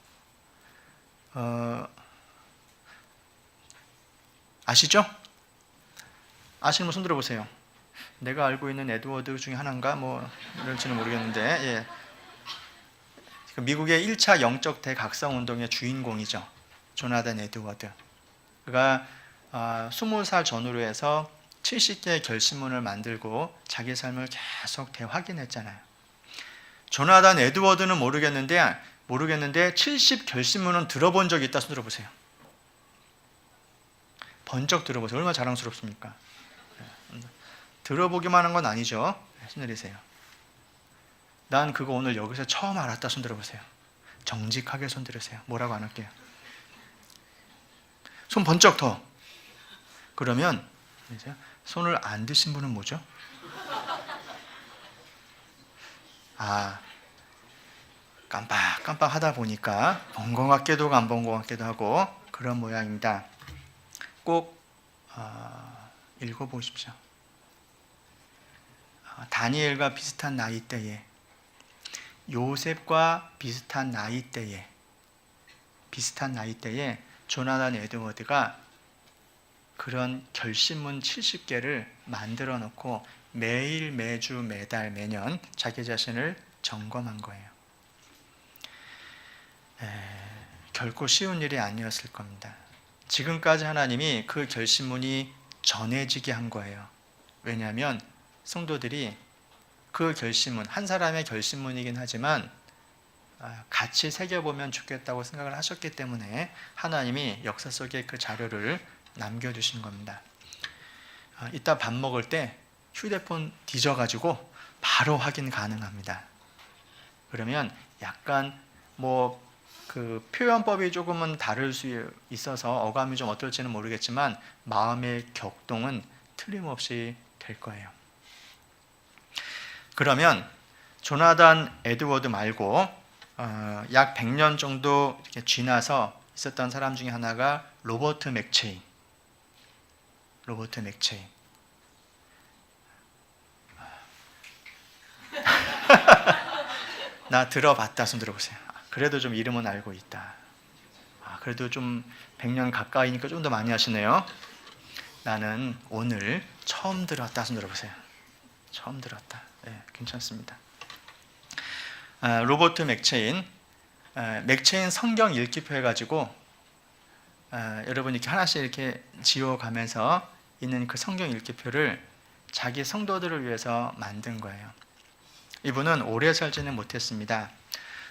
아시죠? 아시는 분 손 들어보세요. 내가 알고 있는 에드워드 중에 하나인가? 이럴지는 모르겠는데, 예. 미국의 1차 영적 대각성운동의 주인공이죠. 조나단 에드워드. 그가 20살 전후로 해서 70개의 결심문을 만들고 자기 삶을 계속 되확인했잖아요. 조나단 에드워드는 모르겠는데 70 결심문은 들어본 적이 있다. 손 들어보세요. 번쩍 들어보세요. 얼마나 자랑스럽습니까? 들어보기만 한 건 아니죠. 손 내리세요. 난 그거 오늘 여기서 처음 알았다. 손 들어보세요. 정직하게 손 들으세요. 뭐라고 안 할게요. 손 번쩍 더. 그러면 손을 안 드신 분은 뭐죠? 깜빡 하다 보니까 본 것 같기도 하고 안 본 것 같기도 하고 그런 모양입니다. 꼭 읽어보십시오. 다니엘과 비슷한 나이대에, 요셉과 비슷한 나이대에 조나단 에드워드가 그런 결심문 70개를 만들어 놓고 매일, 매주, 매달, 매년 자기 자신을 점검한 거예요. 결코 쉬운 일이 아니었을 겁니다. 지금까지 하나님이 그 결심문이 전해지게 한 거예요. 왜냐하면 성도들이 그 결심문, 한 사람의 결심문이긴 하지만 같이 새겨보면 좋겠다고 생각을 하셨기 때문에 하나님이 역사 속에 그 자료를 남겨주신 겁니다. 이따 밥 먹을 때 휴대폰 뒤져가지고 바로 확인 가능합니다. 그러면 약간 그 표현법이 조금은 다를 수 있어서 어감이 좀 어떨지는 모르겠지만 마음의 격동은 틀림없이 될 거예요. 그러면 조나단 에드워드 말고 약 100년 정도 이렇게 지나서 있었던 사람 중에 하나가 로버트 맥체인. 나 들어봤다 손 들어보세요. 그래도 좀 이름은 알고 있다. 그래도 좀 100년 가까이니까 좀 더 많이 하시네요. 나는 오늘 처음 들었다 손 들어보세요. 처음 들었다. 네, 괜찮습니다. 로버트 맥체인. 맥체인 성경 읽기표 해가지고 여러분 이렇게 하나씩 이렇게 지워가면서 있는 그 성경 읽기표를 자기 성도들을 위해서 만든 거예요. 이분은 오래 살지는 못했습니다.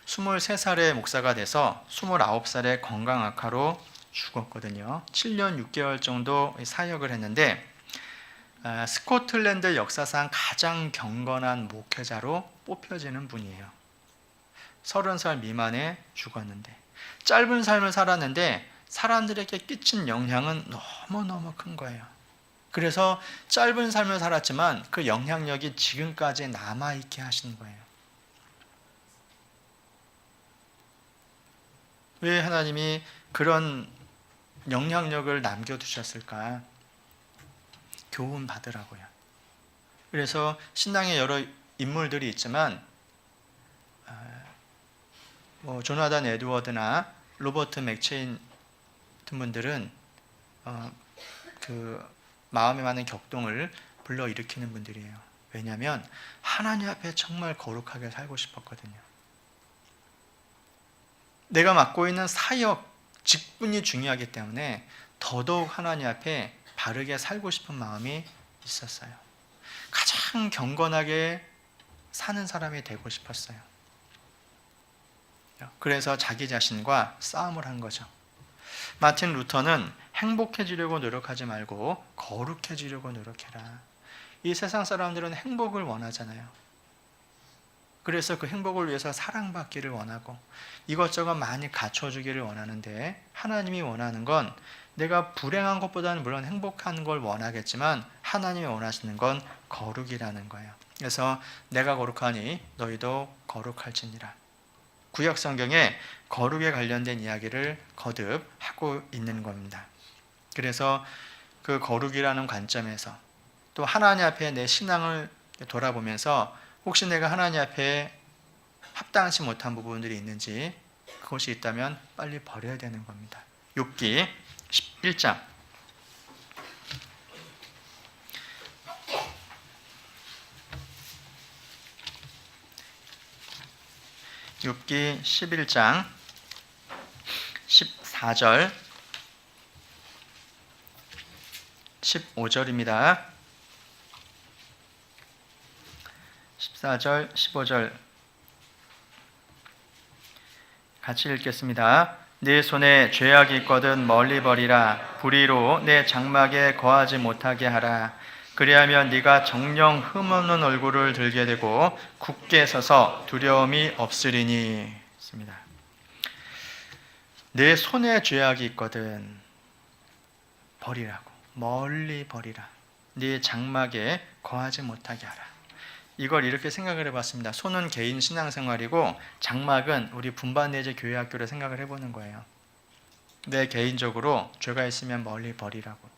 23살에 목사가 돼서 29살에 건강 악화로 죽었거든요. 7년 6개월 정도 사역을 했는데 스코틀랜드 역사상 가장 경건한 목회자로 뽑혀지는 분이에요. 30살 미만에 죽었는데 짧은 삶을 살았는데 사람들에게 끼친 영향은 너무너무 큰 거예요. 그래서 짧은 삶을 살았지만 그 영향력이 지금까지 남아있게 하신 거예요. 왜 하나님이 그런 영향력을 남겨두셨을까? 교훈 받으라고요. 그래서 신앙에 여러 인물들이 있지만 조나단 에드워드나 로버트 맥체인 같은 분들은 그 마음에 많은 격동을 불러일으키는 분들이에요. 왜냐하면 하나님 앞에 정말 거룩하게 살고 싶었거든요. 내가 맡고 있는 사역, 직분이 중요하기 때문에 더더욱 하나님 앞에 바르게 살고 싶은 마음이 있었어요. 가장 경건하게 사는 사람이 되고 싶었어요. 그래서 자기 자신과 싸움을 한 거죠. 마틴 루터는 행복해지려고 노력하지 말고 거룩해지려고 노력해라. 이 세상 사람들은 행복을 원하잖아요. 그래서 그 행복을 위해서 사랑받기를 원하고 이것저것 많이 갖춰주기를 원하는데 하나님이 원하는 건 내가 불행한 것보다는 물론 행복한 걸 원하겠지만 하나님이 원하시는 건 거룩이라는 거예요. 그래서 내가 거룩하니 너희도 거룩할지니라. 구약 성경에 거룩에 관련된 이야기를 거듭 하고 있는 겁니다. 그래서 그 거룩이라는 관점에서 또 하나님 앞에 내 신앙을 돌아보면서 혹시 내가 하나님 앞에 합당치 못한 부분들이 있는지 그것이 있다면 빨리 버려야 되는 겁니다. 욥기 11장 욥기 11장 14절 15절입니다. 14절 15절 같이 읽겠습니다. 네 손에 죄악이 있거든 멀리 버리라. 불의로 내 장막에 거하지 못하게 하라. 그리하면 네가 정령 흠없는 얼굴을 들게 되고 굳게 서서 두려움이 없으리니. 있습니다. 내 손에 죄악이 있거든 버리라고. 멀리 버리라. 네 장막에 거하지 못하게 하라. 이걸 이렇게 생각을 해봤습니다. 손은 개인 신앙생활이고 장막은 우리 분반내제 교회학교를 생각을 해보는 거예요. 내 개인적으로 죄가 있으면 멀리 버리라고.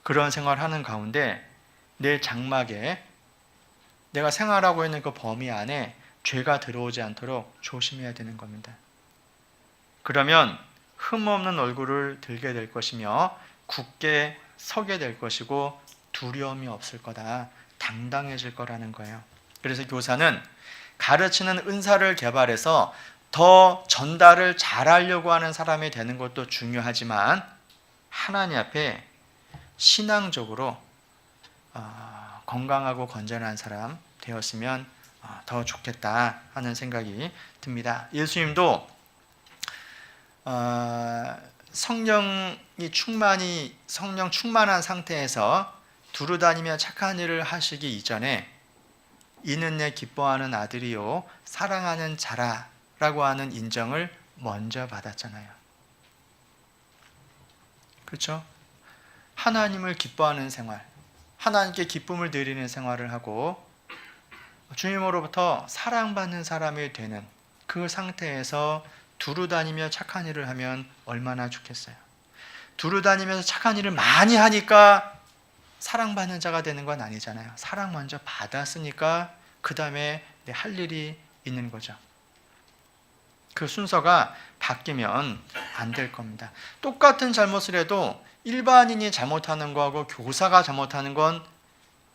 그런 생활하는 가운데 내 장막에 내가 생활하고 있는 그 범위 안에 죄가 들어오지 않도록 조심해야 되는 겁니다. 그러면 흠없는 얼굴을 들게 될 것이며 굳게 서게 될 것이고 두려움이 없을 거다. 당당해질 거라는 거예요. 그래서 교사는 가르치는 은사를 개발해서 더 전달을 잘하려고 하는 사람이 되는 것도 중요하지만 하나님 앞에 신앙적으로 건강하고 건전한 사람 되었으면 더 좋겠다 하는 생각이 듭니다. 예수님도 성령 충만한 상태에서 두루다니며 착한 일을 하시기 이전에 이는 내 기뻐하는 아들이요 사랑하는 자라 라고 하는 인정을 먼저 받았잖아요. 그렇죠? 하나님을 기뻐하는 생활, 하나님께 기쁨을 드리는 생활을 하고 주님으로부터 사랑받는 사람이 되는 그 상태에서 두루 다니며 착한 일을 하면 얼마나 좋겠어요. 두루 다니면서 착한 일을 많이 하니까 사랑받는 자가 되는 건 아니잖아요. 사랑 먼저 받았으니까 그 다음에 할 일이 있는 거죠. 그 순서가 바뀌면 안 될 겁니다. 똑같은 잘못을 해도 일반인이 잘못하는 거하고 교사가 잘못하는 건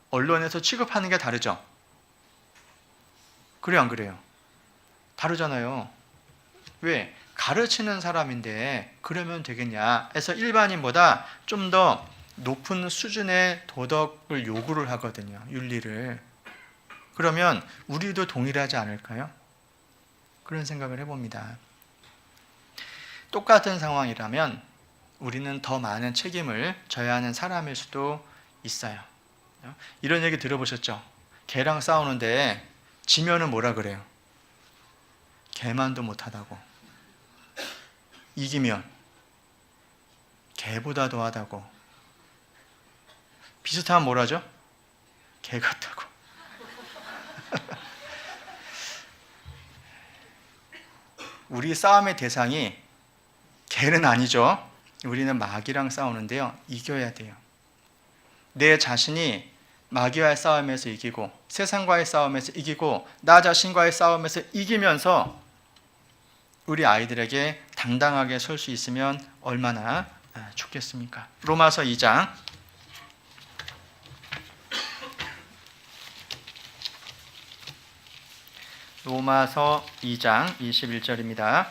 언론에서 취급하는 게 다르죠. 그래요, 안 그래요? 다르잖아요. 왜? 가르치는 사람인데 그러면 되겠냐 해서 일반인보다 좀 더 높은 수준의 도덕을 요구를 하거든요. 윤리를. 그러면 우리도 동일하지 않을까요? 그런 생각을 해봅니다. 똑같은 상황이라면 우리는 더 많은 책임을 져야 하는 사람일 수도 있어요. 이런 얘기 들어보셨죠? 개랑 싸우는데 지면은 뭐라 그래요? 개만도 못하다고. 이기면 개보다 더하다고. 비슷하면 뭐라죠? 개 같다고. 우리 싸움의 대상이 개는 아니죠. 우리는 마귀랑 싸우는데요. 이겨야 돼요. 내 자신이 마귀와의 싸움에서 이기고 세상과의 싸움에서 이기고 나 자신과의 싸움에서 이기면서 우리 아이들에게 당당하게 설 수 있으면 얼마나 좋겠습니까? 로마서 2장 로마서 2장 21절입니다.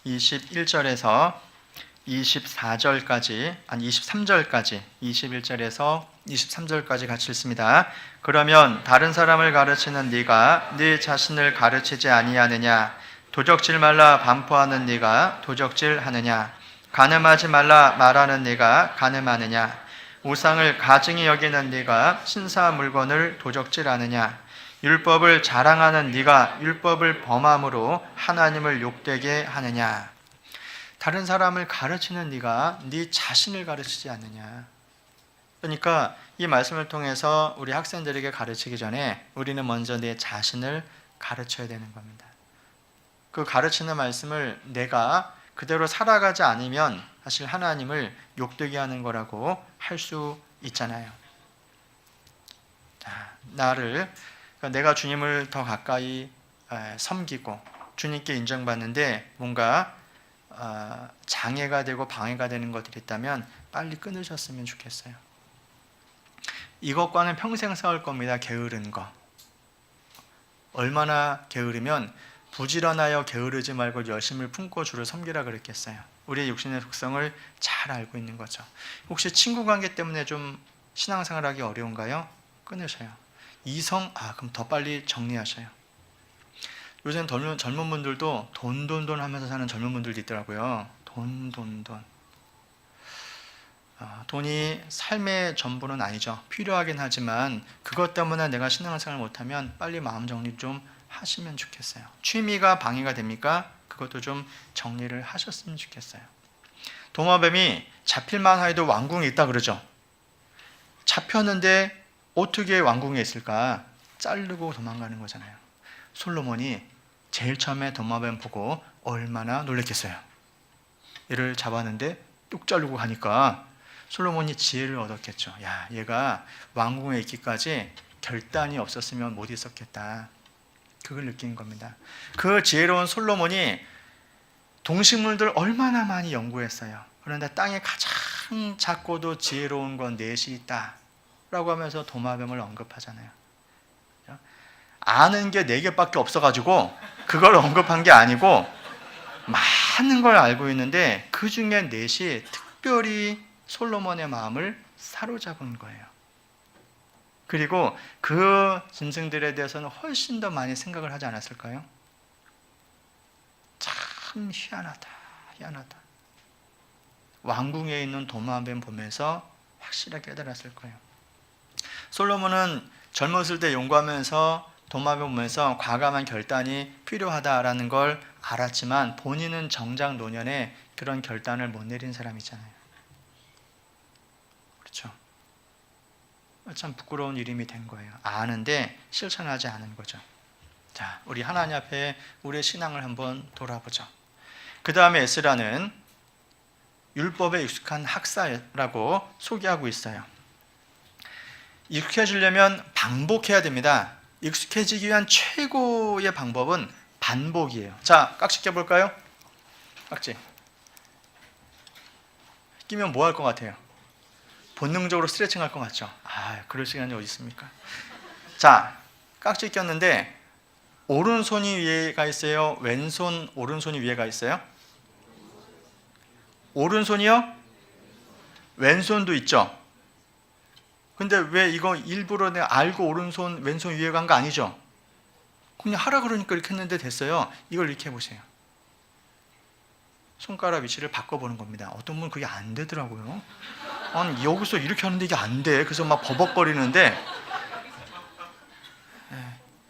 (21절에서) 24절까지, 아니 23절까지, 21절에서 23절까지 같이 읽습니다. 그러면 다른 사람을 가르치는 네가 네 자신을 가르치지 아니하느냐? 도적질 말라 반포하는 네가 도적질하느냐? 간음하지 말라 말하는 네가 간음하느냐? 우상을 가증히 여기는 네가 신사 물건을 도적질하느냐? 율법을 자랑하는 네가 율법을 범함으로 하나님을 욕되게 하느냐? 다른 사람을 가르치는 네가 네 자신을 가르치지 않느냐? 그러니까 이 말씀을 통해서 우리 학생들에게 가르치기 전에 우리는 먼저 내 자신을 가르쳐야 되는 겁니다. 그 가르치는 말씀을 내가 그대로 살아가지 않으면 사실 하나님을 욕되게 하는 거라고 할 수 있잖아요. 자, 내가 주님을 더 가까이 섬기고 주님께 인정받는데 뭔가 장애가 되고 방해가 되는 것들이 있다면 빨리 끊으셨으면 좋겠어요. 이것과는 평생 싸울 겁니다. 게으른 거. 얼마나 게으르면 부지런하여 게으르지 말고 열심을 품고 주를 섬기라 그랬겠어요. 우리의 육신의 속성을 잘 알고 있는 거죠. 혹시 친구 관계 때문에 좀 신앙생활하기 어려운가요? 끊으셔요. 이성, 그럼 더 빨리 정리하셔요. 요새는 젊은 분들도 돈 하면서 사는 젊은 분들도 있더라고요. 돈. 돈이 삶의 전부는 아니죠. 필요하긴 하지만 그것 때문에 내가 신앙생활을 못하면 빨리 마음 정리 좀 하시면 좋겠어요. 취미가 방해가 됩니까? 그것도 좀 정리를 하셨으면 좋겠어요. 도마뱀이 잡힐만 해도 왕궁에 있다 그러죠. 잡혔는데 어떻게 왕궁에 있을까? 자르고 도망가는 거잖아요. 솔로몬이 제일 처음에 도마뱀 보고 얼마나 놀랬겠어요. 얘를 잡았는데 뚝 자르고 가니까 솔로몬이 지혜를 얻었겠죠. 야, 얘가 왕궁에 있기까지 결단이 없었으면 못 있었겠다. 그걸 느낀 겁니다. 그 지혜로운 솔로몬이 동식물들 얼마나 많이 연구했어요. 그런데 땅에 가장 작고도 지혜로운 건 넷이 있다 라고 하면서 도마뱀을 언급하잖아요. 아는 게 4개밖에 없어가지고 그걸 언급한 게 아니고 많은 걸 알고 있는데 그 중에 4이 특별히 솔로몬의 마음을 사로잡은 거예요. 그리고 그 짐승들에 대해서는 훨씬 더 많이 생각을 하지 않았을까요? 참 희한하다. 왕궁에 있는 도마뱀 보면서 확실하게 깨달았을 거예요. 솔로몬은 젊었을 때 용감하면서 도마뱀보면서 과감한 결단이 필요하다라는 걸 알았지만 본인은 정작 노년에 그런 결단을 못 내린 사람이잖아요. 그렇죠? 참 부끄러운 일임이 된 거예요. 아는데 실천하지 않은 거죠. 자, 우리 하나님 앞에 우리의 신앙을 한번 돌아보죠. 그 다음에 에스라는 율법에 익숙한 학사라고 소개하고 있어요. 익숙해지려면 반복해야 됩니다. 익숙해지기 위한 최고의 방법은 반복이에요. 자, 깍지 껴볼까요? 깍지. 끼면 뭐 할 것 같아요? 본능적으로 스트레칭 할 것 같죠? 그럴 시간이 어디 있습니까? 자, 깍지 꼈는데 오른손이 위에가 있어요? 왼손 오른손이 위에가 있어요? 오른손이요? 왼손도 있죠? 근데 왜 이거 일부러 내가 알고 오른손 왼손 위에 간 거 아니죠? 그냥 하라 그러니까 이렇게 했는데 됐어요. 이걸 이렇게 해보세요. 손가락 위치를 바꿔보는 겁니다. 어떤 분은 그게 안 되더라고요. 아니 여기서 이렇게 하는데 이게 안 돼. 그래서 막 버벅거리는데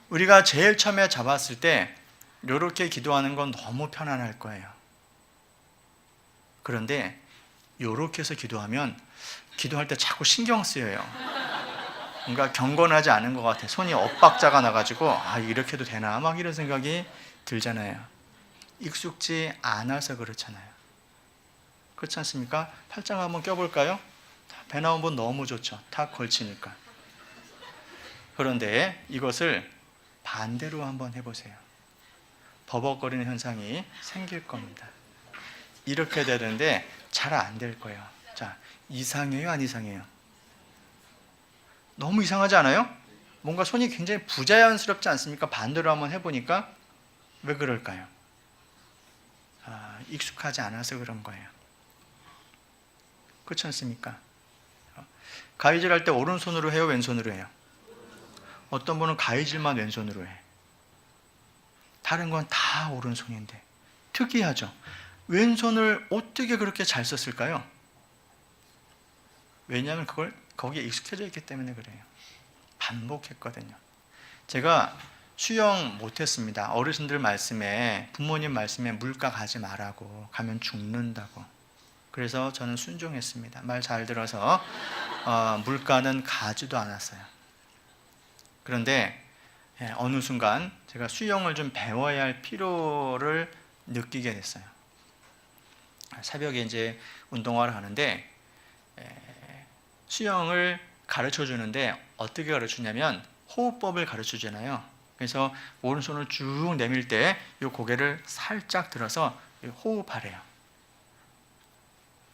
우리가 제일 처음에 잡았을 때 이렇게 기도하는 건 너무 편안할 거예요. 그런데 이렇게 해서 기도하면 기도할 때 자꾸 신경 쓰여요. 뭔가 경건하지 않은 것 같아. 손이 엇박자가 나가지고 이렇게 해도 되나 막 이런 생각이 들잖아요. 익숙지 않아서 그렇잖아요. 그렇지 않습니까? 팔짱 한번 껴볼까요? 배 나온 분 너무 좋죠. 탁 걸치니까. 그런데 이것을 반대로 한번 해보세요. 버벅거리는 현상이 생길 겁니다. 이렇게 되는데 잘 안 될 거예요. 자, 이상해요, 안 이상해요? 너무 이상하지 않아요? 뭔가 손이 굉장히 부자연스럽지 않습니까? 반대로 한번 해보니까 왜 그럴까요? 익숙하지 않아서 그런 거예요. 그렇지 않습니까? 가위질 할 때 오른손으로 해요, 왼손으로 해요? 어떤 분은 가위질만 왼손으로 해. 다른 건 다 오른손인데 특이하죠? 왼손을 어떻게 그렇게 잘 썼을까요? 왜냐하면 그걸 거기에 익숙해져 있기 때문에 그래요. 반복했거든요. 제가 수영 못했습니다. 어르신들 말씀에 부모님 말씀에 물가 가지 말라고 가면 죽는다고. 그래서 저는 순종했습니다. 말 잘 들어서 물가는 가지도 않았어요. 그런데 어느 순간 제가 수영을 좀 배워야 할 필요를 느끼게 됐어요. 새벽에 이제 운동하러 가는데 수영을 가르쳐 주는데 어떻게 가르치냐면 호흡법을 가르쳐 주잖아요. 그래서 오른손을 쭉 내밀 때 이 고개를 살짝 들어서 호흡하래요.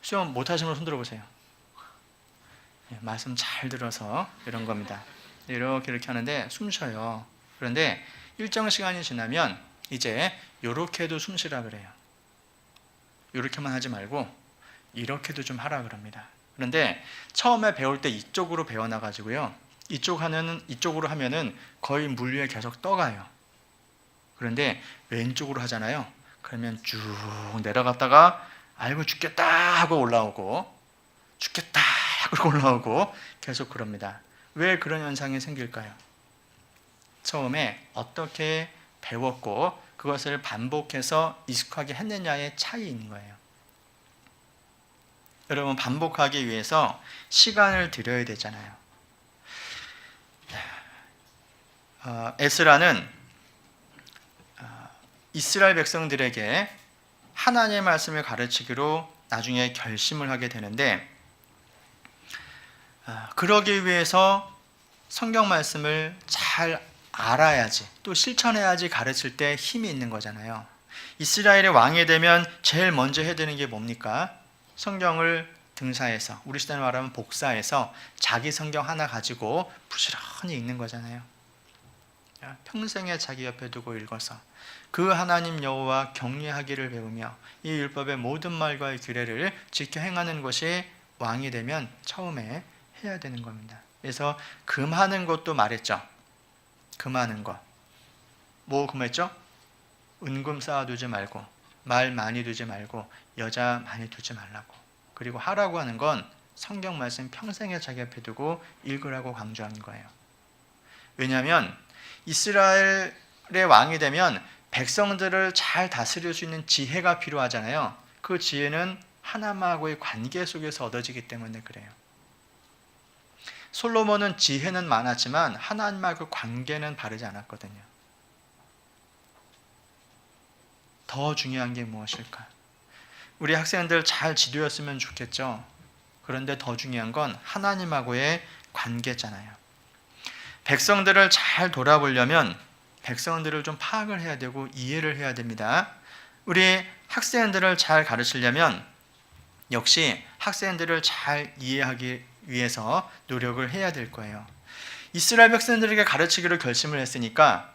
수영 못하시는 분 손 들어보세요. 말씀 잘 들어서 이런 겁니다. 이렇게 하는데 숨 쉬어요. 그런데 일정 시간이 지나면 이제 이렇게도 숨 쉬라 그래요. 이렇게만 하지 말고 이렇게도 좀 하라 그럽니다. 그런데 처음에 배울 때 이쪽으로 배워놔가지고요. 이쪽으로 하면은 거의 물 위에 계속 떠가요. 그런데 왼쪽으로 하잖아요. 그러면 쭉 내려갔다가 아이고 죽겠다 하고 올라오고 죽겠다 하고 올라오고 계속 그럽니다. 왜 그런 현상이 생길까요? 처음에 어떻게 배웠고 그것을 반복해서 익숙하게 했느냐의 차이인 거예요. 여러분 반복하기 위해서 시간을 들여야 되잖아요. 에스라는 이스라엘 백성들에게 하나님의 말씀을 가르치기로 나중에 결심을 하게 되는데 그러기 위해서 성경 말씀을 잘 알아야지 또 실천해야지 가르칠 때 힘이 있는 거잖아요. 이스라엘의 왕이 되면 제일 먼저 해야 되는 게 뭡니까? 성경을 등사해서 우리 시대로 말하면 복사해서 자기 성경 하나 가지고 부지런히 읽는 거잖아요. 평생에 자기 옆에 두고 읽어서 그 하나님 여호와 경외하기를 배우며 이 율법의 모든 말과의 규례를 지켜 행하는 것이 왕이 되면 처음에 해야 되는 겁니다. 그래서 금하는 것도 말했죠. 금하는 것. 뭐 금했죠? 은금 쌓아두지 말고 말 많이 두지 말고 여자 많이 두지 말라고. 그리고 하라고 하는 건 성경 말씀 평생에 자기 앞에 두고 읽으라고 강조하는 거예요. 왜냐하면 이스라엘의 왕이 되면 백성들을 잘 다스릴 수 있는 지혜가 필요하잖아요. 그 지혜는 하나님하고의 관계 속에서 얻어지기 때문에 그래요. 솔로몬은 지혜는 많았지만 하나님하고 관계는 바르지 않았거든요. 더 중요한 게 무엇일까? 우리 학생들 잘 지도였으면 좋겠죠. 그런데 더 중요한 건 하나님하고의 관계잖아요. 백성들을 잘 돌아보려면 백성들을 좀 파악을 해야 되고 이해를 해야 됩니다. 우리 학생들을 잘 가르치려면 역시 학생들을 잘 이해하기 위해서 노력을 해야 될 거예요. 이스라엘 백성들에게 가르치기로 결심을 했으니까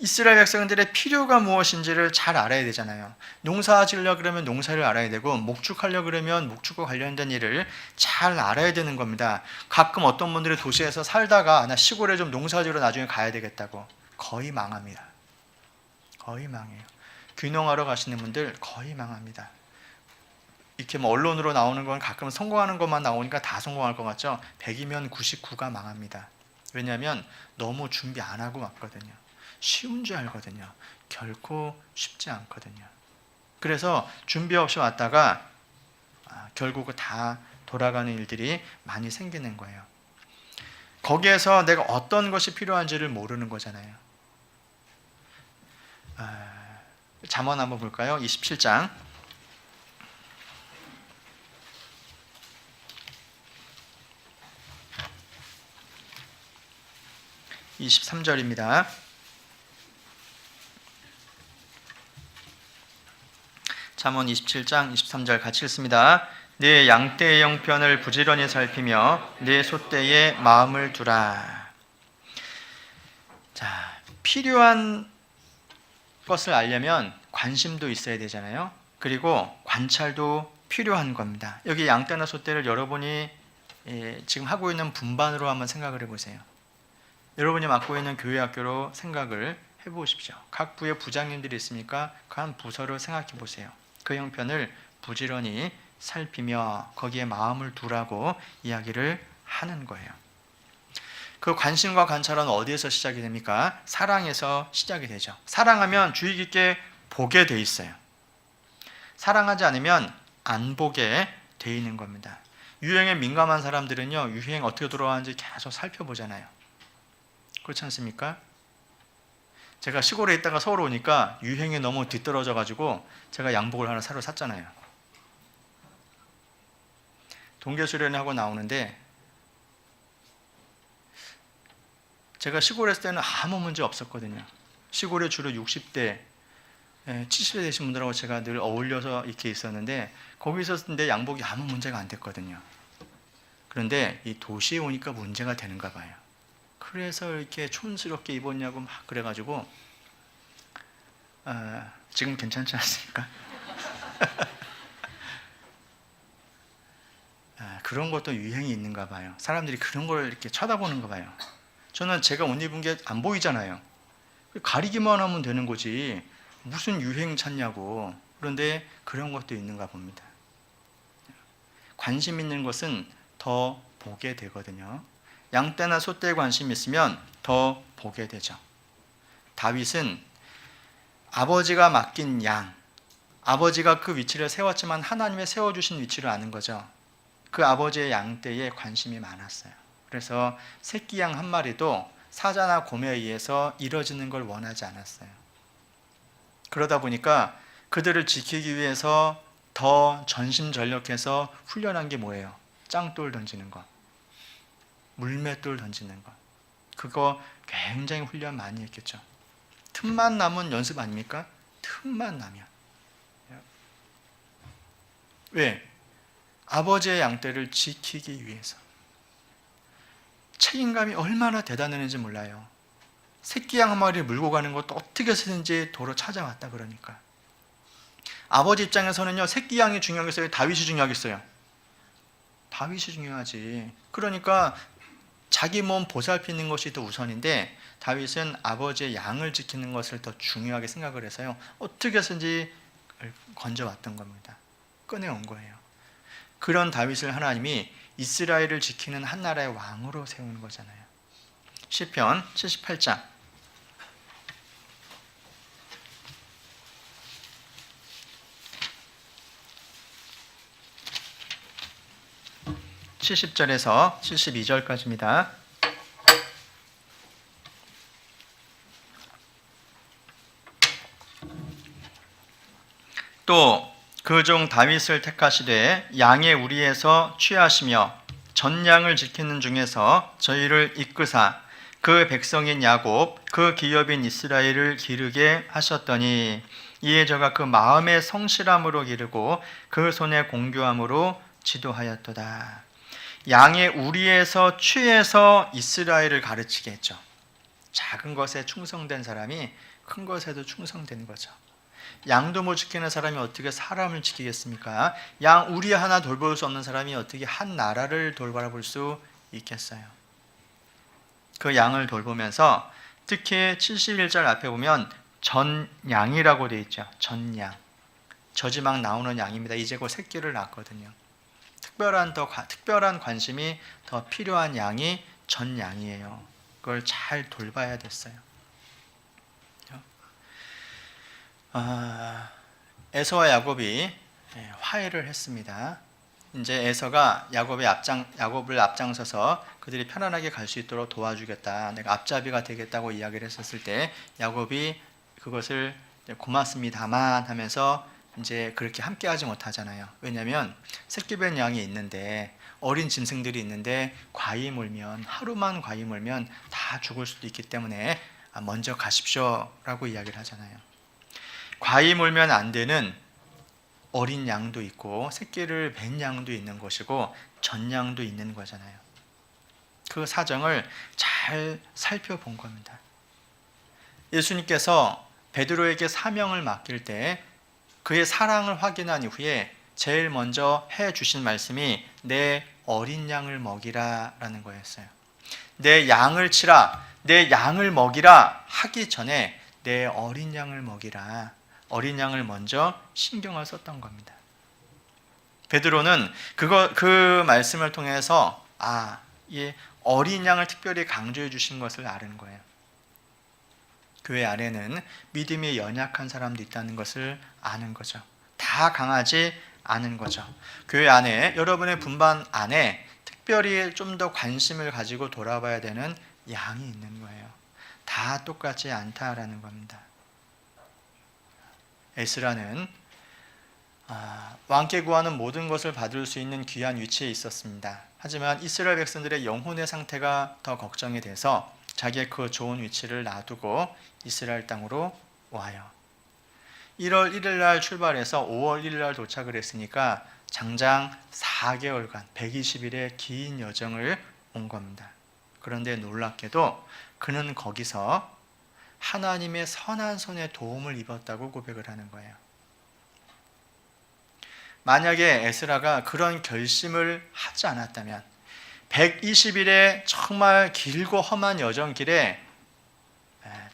이스라엘 백성들의 필요가 무엇인지를 잘 알아야 되잖아요. 농사 지으려고 그러면 농사를 알아야 되고 목축하려고 그러면 목축과 관련된 일을 잘 알아야 되는 겁니다. 가끔 어떤 분들이 도시에서 살다가 나 시골에 좀 농사 지으러 나중에 가야 되겠다고 거의 망합니다. 거의 망해요. 귀농하러 가시는 분들 거의 망합니다. 이렇게 뭐 언론으로 나오는 건 가끔 성공하는 것만 나오니까 다 성공할 것 같죠? 100이면 99가 망합니다. 왜냐하면 너무 준비 안 하고 왔거든요. 쉬운 줄 알거든요. 결코 쉽지 않거든요. 그래서 준비 없이 왔다가 결국 다 돌아가는 일들이 많이 생기는 거예요. 거기에서 내가 어떤 것이 필요한지를 모르는 거잖아요. 잠언 한번 볼까요? 27장 23절입니다. 잠언 27장 23절 같이 읽습니다. 네 양떼의 형편을 부지런히 살피며 네 소떼에 마음을 두라. 자, 필요한 것을 알려면 관심도 있어야 되잖아요. 그리고 관찰도 필요한 겁니다. 여기 양떼나 소떼를 여러분이 지금 하고 있는 분반으로 한번 생각을 해보세요. 여러분이 맡고 있는 교회 학교로 생각을 해보십시오. 각 부의 부장님들이 있으니까 그 한 부서를 생각해 보세요. 그 형편을 부지런히 살피며 거기에 마음을 두라고 이야기를 하는 거예요. 그 관심과 관찰은 어디에서 시작이 됩니까? 사랑에서 시작이 되죠. 사랑하면 주의 깊게 보게 돼 있어요. 사랑하지 않으면 안 보게 돼 있는 겁니다. 유행에 민감한 사람들은요, 유행 어떻게 돌아가는지 계속 살펴보잖아요. 그렇지 않습니까? 제가 시골에 있다가 서울 오니까 유행에 너무 뒤떨어져 가지고 제가 양복을 하나 새로 샀잖아요. 동계 수련회 하고 나오는데 제가 시골에 있을 때는 아무 문제 없었거든요. 시골에 주로 60대, 70대 되신 분들하고 제가 늘 어울려서 이렇게 있었는데 거기 있었을 때 양복이 아무 문제가 안 됐거든요. 그런데 이 도시에 오니까 문제가 되는가 봐요. 그래서 이렇게 촌스럽게 입었냐고 막 그래가지고 지금 괜찮지 않습니까? 그런 것도 유행이 있는가 봐요. 사람들이 그런 걸 이렇게 쳐다보는가 봐요. 저는 제가 옷 입은 게 안 보이잖아요. 가리기만 하면 되는 거지 무슨 유행 찾냐고. 그런데 그런 것도 있는가 봅니다. 관심 있는 것은 더 보게 되거든요. 양떼나 소떼에 관심이 있으면 더 보게 되죠. 다윗은 아버지가 맡긴 양, 아버지가 그 위치를 세웠지만 하나님의 세워주신 위치를 아는 거죠. 그 아버지의 양떼에 관심이 많았어요. 그래서 새끼 양 한 마리도 사자나 곰에 의해서 이뤄지는 걸 원하지 않았어요. 그러다 보니까 그들을 지키기 위해서 더 전심전력해서 훈련한 게 뭐예요? 짱돌 던지는 것, 물맷돌 던지는 것. 그거 굉장히 훈련 많이 했겠죠. 틈만 나면 연습 아닙니까? 틈만 나면. 왜? 아버지의 양떼를 지키기 위해서. 책임감이 얼마나 대단했는지 몰라요. 새끼 양 한 마리 물고 가는 것도 어떻게 해서든지 도로 찾아왔다 그러니까. 아버지 입장에서는요, 새끼 양이 중요하겠어요? 다윗이 중요하겠어요? 다윗이 중요하지. 그러니까 자기 몸 보살피는 것이 더 우선인데 다윗은 아버지의 양을 지키는 것을 더 중요하게 생각을 해서요, 어떻게 해서든지 건져왔던 겁니다. 꺼내온 거예요. 그런 다윗을 하나님이 이스라엘을 지키는 한 나라의 왕으로 세우는 거잖아요. 시편 78장 70절에서 72절까지입니다. 또 그 종 다윗을 택하시되 양의 우리에서 취하시며 전 양을 지키는 중에서 저희를 이끄사 그 백성인 야곱 그 기업인 이스라엘을 기르게 하셨더니 이에 저가 그 마음의 성실함으로 기르고 그 손의 공교함으로 지도하였도다. 양의 우리에서 취해서 이스라엘을 가르치게 했죠. 작은 것에 충성된 사람이 큰 것에도 충성된 거죠. 양도 못 지키는 사람이 어떻게 사람을 지키겠습니까? 양 우리 하나 돌볼 수 없는 사람이 어떻게 한 나라를 돌봐볼 수 있겠어요? 그 양을 돌보면서 특히 71절 앞에 보면 전양이라고 되어 있죠. 전양. 젖이 막 나오는 양입니다. 이제 곧 새끼를 낳거든요. 특별한 관심이 더 필요한 양이 전양이에요. 그걸 잘 돌봐야 됐어요. 에서와 야곱이 화해를 했습니다. 이제 에서가 야곱을 앞장서서 그들이 편안하게 갈 수 있도록 도와주겠다. 내가 앞잡이가 되겠다고 이야기를 했었을 때 야곱이 그것을 고맙습니다만 하면서 이제 그렇게 함께하지 못하잖아요. 왜냐하면 새끼 뵌 양이 있는데 어린 짐승들이 있는데 하루만 과히 물면 다 죽을 수도 있기 때문에 먼저 가십시오라고 이야기를 하잖아요. 과히 물면 안 되는 어린 양도 있고 새끼를 뵌 양도 있는 것이고 전양도 있는 거잖아요. 그 사정을 잘 살펴본 겁니다. 예수님께서 베드로에게 사명을 맡길 때 그의 사랑을 확인한 이후에 제일 먼저 해주신 말씀이 내 어린 양을 먹이라 라는 거였어요. 내 양을 치라, 내 양을 먹이라 하기 전에 내 어린 양을 먹이라, 어린 양을 먼저 신경을 썼던 겁니다. 베드로는 그 말씀을 통해서 어린 양을 특별히 강조해 주신 것을 아는 거예요. 교회 안에는 믿음이 연약한 사람도 있다는 것을 아는 거죠. 다 강하지 않은 거죠. 교회 안에 여러분의 분반 안에 특별히 좀 더 관심을 가지고 돌아봐야 되는 양이 있는 거예요. 다 똑같지 않다라는 겁니다. 에스라는 왕께 구하는 모든 것을 받을 수 있는 귀한 위치에 있었습니다. 하지만 이스라엘 백성들의 영혼의 상태가 더 걱정이 돼서 자기의 그 좋은 위치를 놔두고 이스라엘 땅으로 와요. 1월 1일 날 출발해서 5월 1일 날 도착을 했으니까 장장 4개월간 120일의 긴 여정을 온 겁니다. 그런데 놀랍게도 그는 거기서 하나님의 선한 손에 도움을 입었다고 고백을 하는 거예요. 만약에 에스라가 그런 결심을 하지 않았다면 120일의 정말 길고 험한 여정길에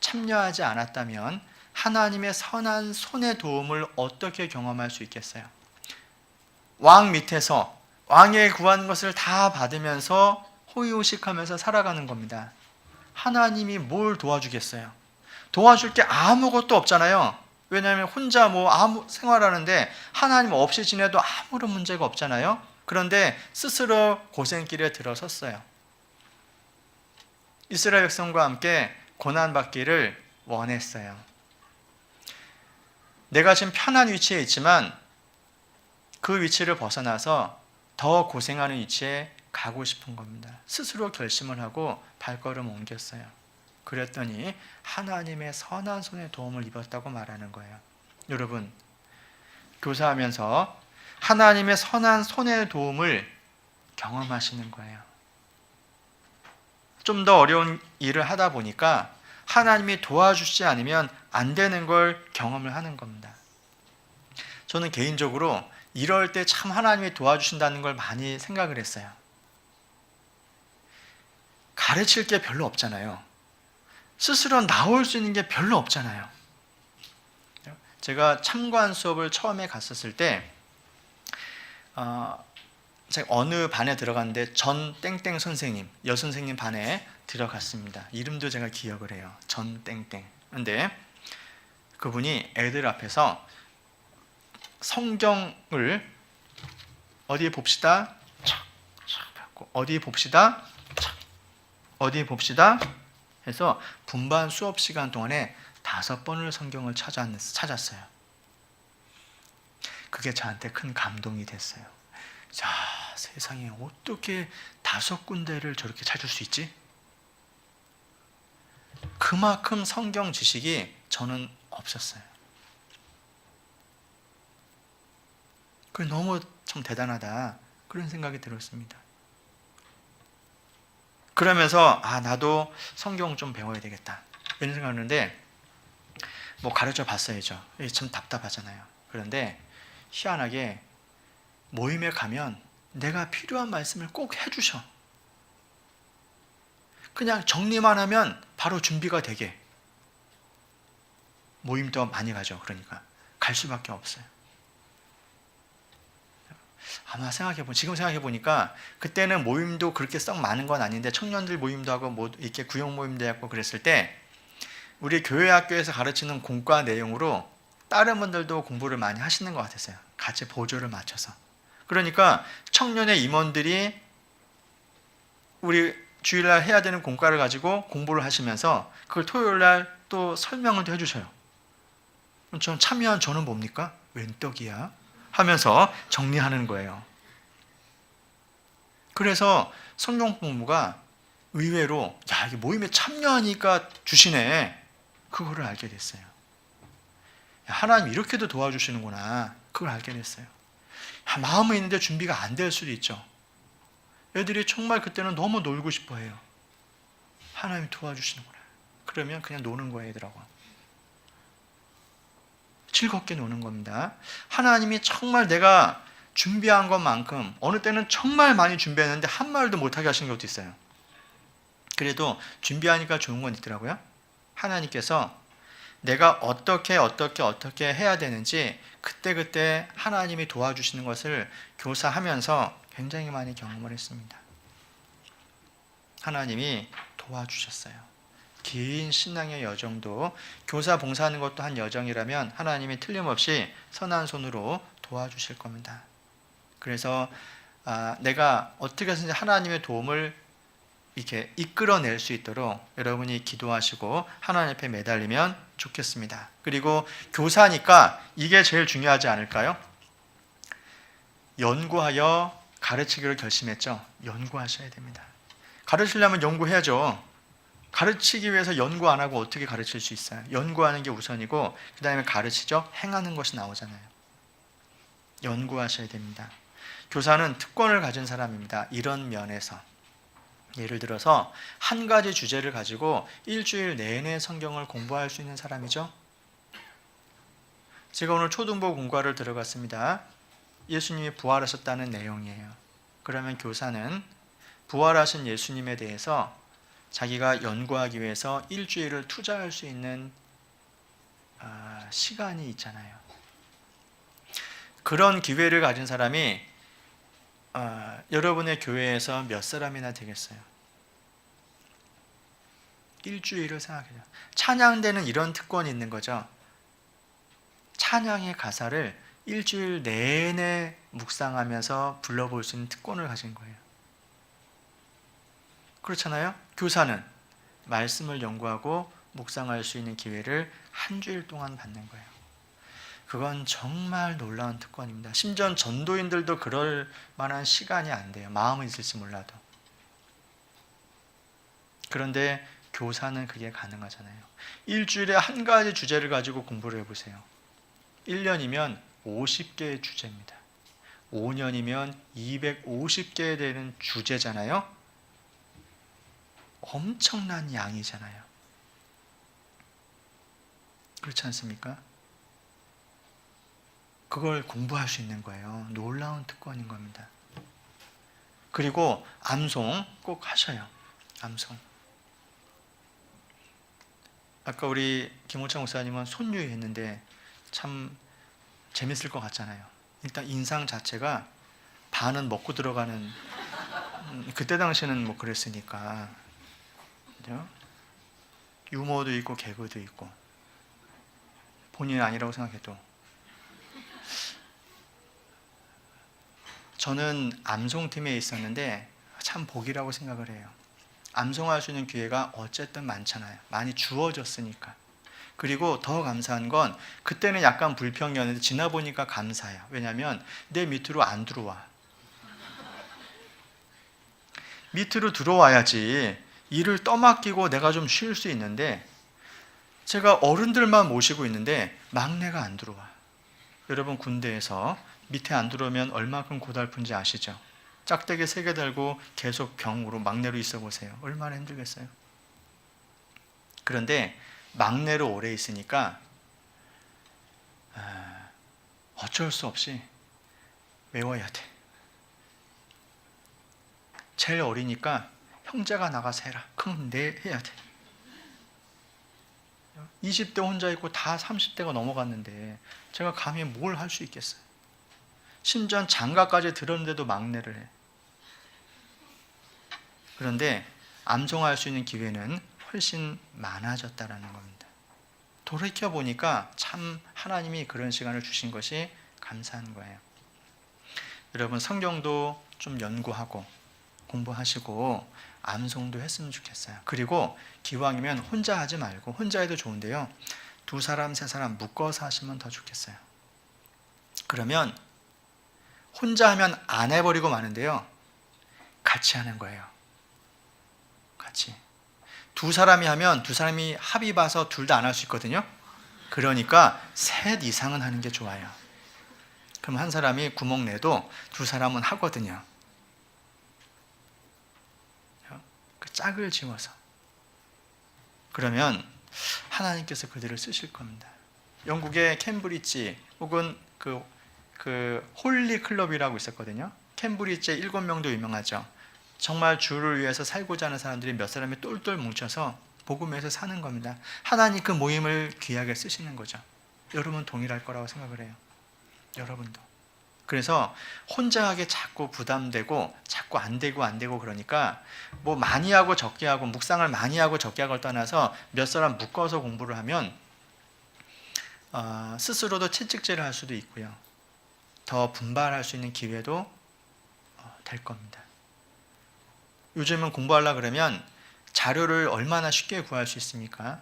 참여하지 않았다면 하나님의 선한 손의 도움을 어떻게 경험할 수 있겠어요? 왕 밑에서 왕의 구한 것을 다 받으면서 호의호식하면서 살아가는 겁니다. 하나님이 뭘 도와주겠어요? 도와줄 게 아무것도 없잖아요. 왜냐하면 혼자 생활하는데 하나님 없이 지내도 아무런 문제가 없잖아요. 그런데 스스로 고생길에 들어섰어요. 이스라엘 백성과 함께 고난받기를 원했어요. 내가 지금 편한 위치에 있지만 그 위치를 벗어나서 더 고생하는 위치에 가고 싶은 겁니다. 스스로 결심을 하고 발걸음 옮겼어요. 그랬더니 하나님의 선한 손의 도움을 입었다고 말하는 거예요. 여러분, 교사하면서 하나님의 선한 손의 도움을 경험하시는 거예요. 좀 더 어려운 일을 하다 보니까 하나님이 도와주지 않으면 안 되는 걸 경험을 하는 겁니다. 저는 개인적으로 이럴 때 참 하나님이 도와주신다는 걸 많이 생각을 했어요. 가르칠 게 별로 없잖아요. 스스로 나올 수 있는 게 별로 없잖아요. 제가 참관 수업을 처음에 갔었을 때 제가 어느 반에 들어갔는데 전 땡땡 선생님, 여선생님 반에 들어갔습니다. 이름도 제가 기억을 해요. 전 땡땡. 근데 그분이 애들 앞에서 성경을 어디에 봅시다. 어디에 봅시다. 어디에 봅시다. 해서 분반 수업 시간 동안에 5번을 성경을 찾았어요. 그게 저한테 큰 감동이 됐어요. 자, 세상에 어떻게 5군데를 저렇게 찾을 수 있지? 그만큼 성경 지식이 저는 없었어요. 그게 너무 참 대단하다, 그런 생각이 들었습니다. 그러면서 나도 성경 좀 배워야 되겠다, 이런 생각하는데 뭐 가르쳐 봤어야죠. 참 답답하잖아요. 그런데 희한하게 모임에 가면 내가 필요한 말씀을 꼭 해주셔. 그냥 정리만 하면 바로 준비가 되게. 모임도 많이 가죠. 그러니까 갈 수밖에 없어요. 아마 지금 생각해보니까 그때는 모임도 그렇게 썩 많은 건 아닌데 청년들 모임도 하고 뭐 이렇게 구역 모임도 하고 그랬을 때 우리 교회 학교에서 가르치는 공과 내용으로 다른 분들도 공부를 많이 하시는 것 같았어요. 같이 보조를 맞춰서. 그러니까 청년의 임원들이 우리 주일날 해야 되는 공과를 가지고 공부를 하시면서 그걸 토요일날 또 설명을 또 해주셔요. 그럼 참여한 저는 뭡니까? 웬 떡이야? 하면서 정리하는 거예요. 그래서 성경 공부가 의외로 이게 모임에 참여하니까 주시네, 그거를 알게 됐어요. 하나님 이렇게도 도와주시는구나, 그걸 알게 됐어요. 마음은 있는데 준비가 안 될 수도 있죠. 애들이 정말 그때는 너무 놀고 싶어 해요. 하나님이 도와주시는구나. 그러면 그냥 노는 거예요, 애들하고. 즐겁게 노는 겁니다. 하나님이 정말 내가 준비한 것만큼, 어느 때는 정말 많이 준비했는데 한 말도 못하게 하시는 것도 있어요. 그래도 준비하니까 좋은 건 있더라고요. 하나님께서 내가 어떻게 해야 되는지 그때그때 하나님이 도와주시는 것을 교사하면서 굉장히 많이 경험을 했습니다. 하나님이 도와주셨어요. 긴 신앙의 여정도, 교사 봉사하는 것도 한 여정이라면 하나님이 틀림없이 선한 손으로 도와주실 겁니다. 그래서 내가 어떻게 해서든지 하나님의 도움을 이렇게 이끌어낼 수 있도록 여러분이 기도하시고 하나님 앞에 매달리면 좋겠습니다. 그리고 교사니까 이게 제일 중요하지 않을까요? 연구하여 가르치기를 결심했죠. 연구하셔야 됩니다. 가르치려면 연구해야죠. 가르치기 위해서 연구 안 하고 어떻게 가르칠 수 있어요? 연구하는 게 우선이고 그 다음에 가르치죠. 행하는 것이 나오잖아요. 연구하셔야 됩니다. 교사는 특권을 가진 사람입니다. 이런 면에서 예를 들어서 한 가지 주제를 가지고 일주일 내내 성경을 공부할 수 있는 사람이죠. 제가 오늘 초등부 공과를 들어갔습니다. 예수님이 부활하셨다는 내용이에요. 그러면 교사는 부활하신 예수님에 대해서 자기가 연구하기 위해서 일주일을 투자할 수 있는 시간이 있잖아요. 그런 기회를 가진 사람이 여러분의 교회에서 몇 사람이나 되겠어요? 일주일을 생각해요. 찬양대는 이런 특권이 있는 거죠. 찬양의 가사를 일주일 내내 묵상하면서 불러볼 수 있는 특권을 가진 거예요. 그렇잖아요? 교사는 말씀을 연구하고 묵상할 수 있는 기회를 한 주일 동안 받는 거예요. 그건 정말 놀라운 특권입니다. 심지어 전도인들도 그럴 만한 시간이 안 돼요. 마음은 있을지 몰라도. 그런데 교사는 그게 가능하잖아요. 일주일에 한 가지 주제를 가지고 공부를 해보세요. 1년이면 50개의 주제입니다. 5년이면 250개 되는 주제잖아요. 엄청난 양이잖아요. 그렇지 않습니까? 그걸 공부할 수 있는 거예요. 놀라운 특권인 겁니다. 그리고 암송 꼭 하셔요. 암송. 아까 우리 김호창 목사님은 손유희 했는데 참 재밌을 것 같잖아요. 일단 인상 자체가 반은 먹고 들어가는, 그때 당시에는 뭐 그랬으니까. 그죠? 유머도 있고 개그도 있고, 본인은 아니라고 생각해도. 저는 암송팀에 있었는데 참 복이라고 생각을 해요. 암송할 수 있는 기회가 어쨌든 많잖아요. 많이 주어졌으니까. 그리고 더 감사한 건 그때는 약간 불평이었는데 지나 보니까 감사해요. 왜냐하면 내 밑으로 안 들어와. 밑으로 들어와야지 일을 떠맡기고 내가 좀 쉴 수 있는데, 제가 어른들만 모시고 있는데 막내가 안 들어와. 여러분 군대에서 밑에 안 들어오면 얼마큼 고달픈지 아시죠? 짝대기 3개 달고 계속 병으로 막내로 있어 보세요. 얼마나 힘들겠어요. 그런데 막내로 오래 있으니까 어쩔 수 없이 외워야 돼. 제일 어리니까 형제가 나가서 해라. 그럼 내 해야 돼. 20대 혼자 있고 다 30대가 넘어갔는데 제가 감히 뭘 할 수 있겠어요. 심지어 장가까지 들었는데도 막내를 해. 그런데 암송할 수 있는 기회는 훨씬 많아졌다라는 겁니다. 돌이켜보니까 참 하나님이 그런 시간을 주신 것이 감사한 거예요. 여러분 성경도 좀 연구하고 공부하시고 암송도 했으면 좋겠어요. 그리고 기왕이면 혼자 하지 말고, 혼자 해도 좋은데요, 2사람 3사람 묶어서 하시면 더 좋겠어요. 그러면 혼자 하면 안 해버리고 마는데요, 같이 하는 거예요. 같이 2사람이 하면 2사람이 합의 봐서 둘 다 안 할 수 있거든요. 그러니까 3 이상은 하는 게 좋아요. 그럼 한 사람이 구멍 내도 2사람은 하거든요. 그 짝을 지워서. 그러면 하나님께서 그들을 쓰실 겁니다. 영국의 캠브리지 혹은 그 홀리 클럽이라고 있었거든요. 캠브리지에 7명도 유명하죠. 정말 주를 위해서 살고자 하는 사람들이 몇 사람이 똘똘 뭉쳐서 복음에서 사는 겁니다. 하나님 그 모임을 귀하게 쓰시는 거죠. 여러분 동일할 거라고 생각을 해요. 여러분도. 그래서 혼자 하기 자꾸 부담되고 자꾸 안 되고 그러니까 뭐 많이 하고 적게 하고, 묵상을 많이 하고 적게 하고를 떠나서 몇 사람 묶어서 공부를 하면 스스로도 채찍질을 할 수도 있고요, 더 분발할 수 있는 기회도 될 겁니다. 요즘은 공부하려고 그러면 자료를 얼마나 쉽게 구할 수 있습니까?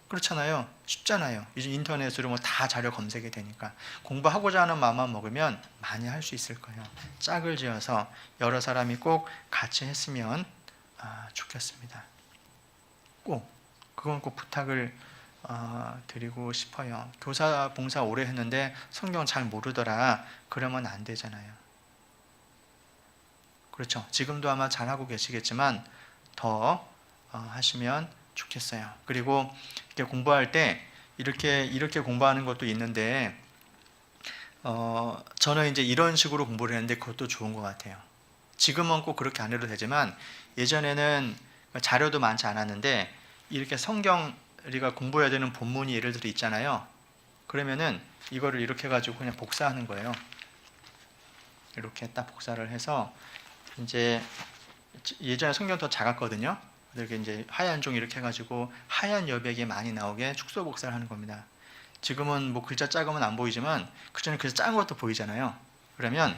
그렇잖아요. 쉽잖아요. 이제 인터넷으로 뭐 다 자료 검색이 되니까 공부하고자 하는 마음만 먹으면 많이 할 수 있을 거예요. 짝을 지어서 여러 사람이 꼭 같이 했으면 좋겠습니다. 그건 꼭 부탁을 드리고 싶어요. 교사 봉사 오래 했는데 성경 잘 모르더라 그러면 안 되잖아요. 그렇죠. 지금도 아마 잘하고 계시겠지만 더 하시면 좋겠어요. 그리고 이렇게 공부할 때 이렇게 공부하는 것도 있는데, 저는 이제 이런 식으로 공부를 했는데 그것도 좋은 것 같아요. 지금은 꼭 그렇게 안 해도 되지만 예전에는 자료도 많지 않았는데 이렇게 성경 우리가 공부해야 되는 본문이 예를 들어 있잖아요. 그러면은 이거를 이렇게 해가지고 그냥 복사하는 거예요. 이렇게 딱 복사를 해서, 이제 예전에 성경 더 작았거든요. 이렇게 이제 하얀 종 이렇게 해가지고 하얀 여백이 많이 나오게 축소 복사를 하는 겁니다. 지금은 뭐 글자 작으면 안 보이지만 그전에 글자 작은 것도 보이잖아요. 그러면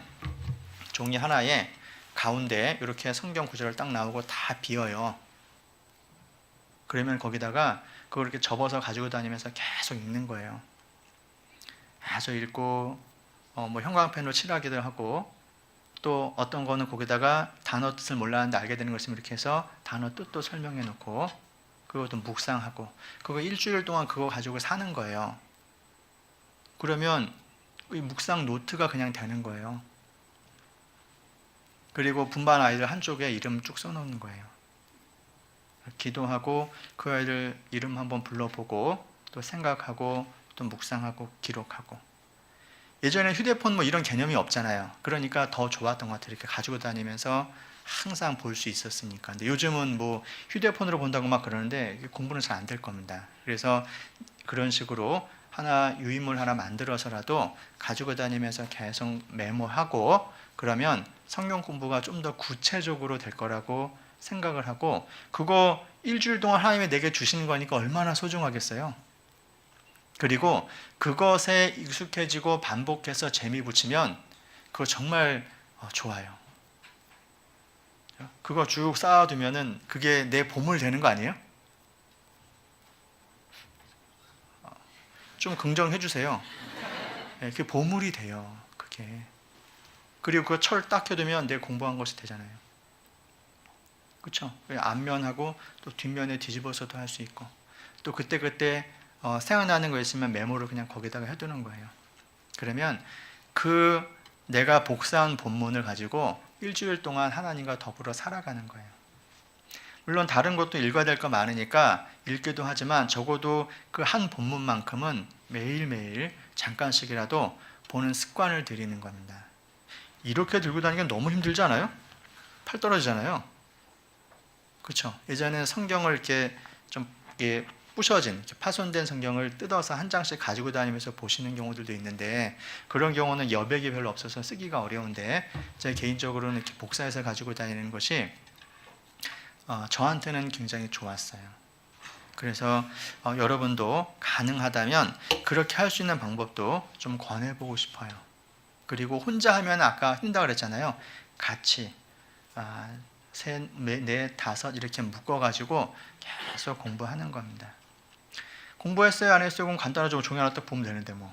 종이 하나에 가운데 이렇게 성경 구절을 딱 나오고 다 비어요. 그러면 거기다가 그걸 이렇게 접어서 가지고 다니면서 계속 읽는 거예요. 계속 읽고 뭐 형광펜으로 칠하기도 하고, 또 어떤 거는 거기다가 단어 뜻을 몰랐는데 알게 되는 거 있으면 이렇게 해서 단어 뜻도 설명해 놓고, 그것도 묵상하고, 그거 일주일 동안 그거 가지고 사는 거예요. 그러면 이 묵상 노트가 그냥 되는 거예요. 그리고 분반 아이들 한쪽에 이름 쭉 써놓는 거예요. 기도하고 그 아이들 이름 한번 불러보고 또 생각하고 또 묵상하고 기록하고. 예전에 휴대폰 뭐 이런 개념이 없잖아요. 그러니까 더 좋았던 것 같아요. 이렇게 가지고 다니면서 항상 볼 수 있었으니까. 근데 요즘은 뭐 휴대폰으로 본다고 막 그러는데 공부는 잘 안 될 겁니다. 그래서 그런 식으로 하나 유인물 하나 만들어서라도 가지고 다니면서 계속 메모하고 그러면 성경 공부가 좀 더 구체적으로 될 거라고 생각을 하고 그거 일주일 동안 하나님이 내게 주시는 거니까 얼마나 소중하겠어요. 그리고 그것에 익숙해지고 반복해서 재미 붙이면 그거 정말 좋아요. 그거 쭉 쌓아두면은 그게 내 보물 되는 거 아니에요? 좀 긍정해 주세요. 그게 보물이 돼요. 그게. 그리고 그거 철 딱 해두면 내 공부한 것이 되잖아요. 그렇죠? 앞면하고 또 뒷면에 뒤집어서도 할 수 있고 또 그때 생각나는 거 있으면 메모를 그냥 거기다가 해두는 거예요. 그러면 그 내가 복사한 본문을 가지고 일주일 동안 하나님과 더불어 살아가는 거예요. 물론 다른 것도 읽어야 될 거 많으니까 읽기도 하지만 적어도 그 한 본문만큼은 매일매일 잠깐씩이라도 보는 습관을 들이는 겁니다. 이렇게 들고 다니기는 너무 힘들지 않아요? 팔 떨어지잖아요. 그렇죠? 예전에는 성경을 이렇게 좀 부셔진, 이렇게 파손된 성경을 뜯어서 한 장씩 가지고 다니면서 보시는 경우들도 있는데 그런 경우는 여백이 별로 없어서 쓰기가 어려운데 제 개인적으로는 이렇게 복사해서 가지고 다니는 것이 저한테는 굉장히 좋았어요. 그래서 여러분도 가능하다면 그렇게 할 수 있는 방법도 좀 권해보고 싶어요. 그리고 혼자 하면 아까 힘들다고 그랬잖아요. 같이 셋, 넷, 다섯 이렇게 묶어가지고 계속 공부하는 겁니다. 공부했어요, 안 했어요? 그럼 간단하죠. 종이 하나 딱 보면 되는데 뭐.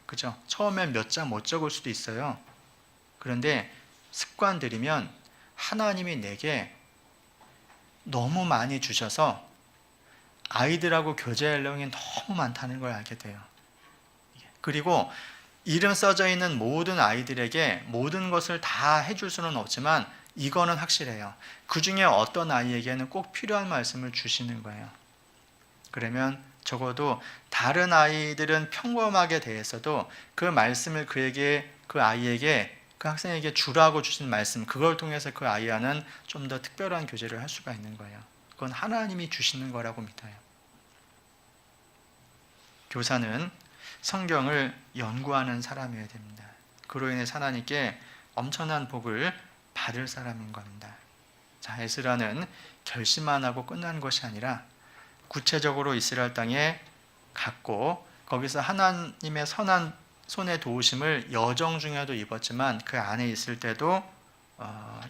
그죠? 처음엔 몇 장 못 적을 수도 있어요. 그런데 습관 들이면 하나님이 내게 너무 많이 주셔서 아이들하고 교제할 내용이 너무 많다는 걸 알게 돼요. 그리고 이름 써져 있는 모든 아이들에게 모든 것을 다 해줄 수는 없지만 이거는 확실해요. 그 중에 어떤 아이에게는 꼭 필요한 말씀을 주시는 거예요. 그러면 적어도 다른 아이들은 평범하게 대해서도 그 말씀을 그 아이에게, 그 학생에게 주라고 주신 말씀, 그걸 통해서 그 아이와는 좀 더 특별한 교제를 할 수가 있는 거예요. 그건 하나님이 주시는 거라고 믿어요. 교사는 성경을 연구하는 사람이어야 됩니다. 그로 인해 하나님께 엄청난 복을 받을 사람인 겁니다. 자, 에스라는 결심만 하고 끝난 것이 아니라 구체적으로 이스라엘 땅에 갔고 거기서 하나님의 선한 손의 도우심을 여정 중에도 입었지만 그 안에 있을 때도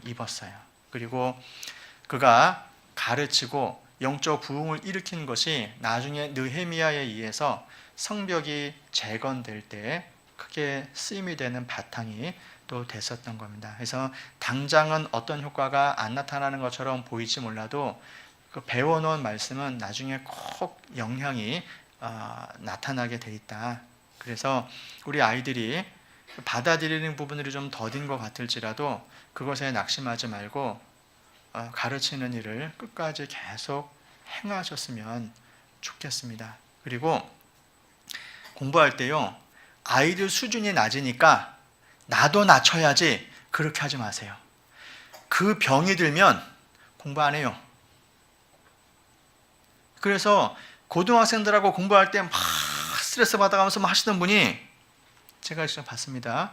입었어요. 그리고 그가 가르치고 영적 부흥을 일으킨 것이 나중에 느헤미야에 의해서 성벽이 재건될 때 크게 쓰임이 되는 바탕이 또 됐었던 겁니다. 그래서 당장은 어떤 효과가 안 나타나는 것처럼 보일지 몰라도 그 배워놓은 말씀은 나중에 꼭 영향이 나타나게 돼 있다. 그래서 우리 아이들이 받아들이는 부분들이 좀 더딘 것 같을지라도 그것에 낙심하지 말고 가르치는 일을 끝까지 계속 행하셨으면 좋겠습니다. 그리고 공부할 때요, 아이들 수준이 낮으니까 나도 낮춰야지 그렇게 하지 마세요. 그 병이 들면 공부 안 해요. 그래서 고등학생들하고 공부할 때 막 스트레스 받아가면서 막 하시는 분이 제가 진짜 봤습니다.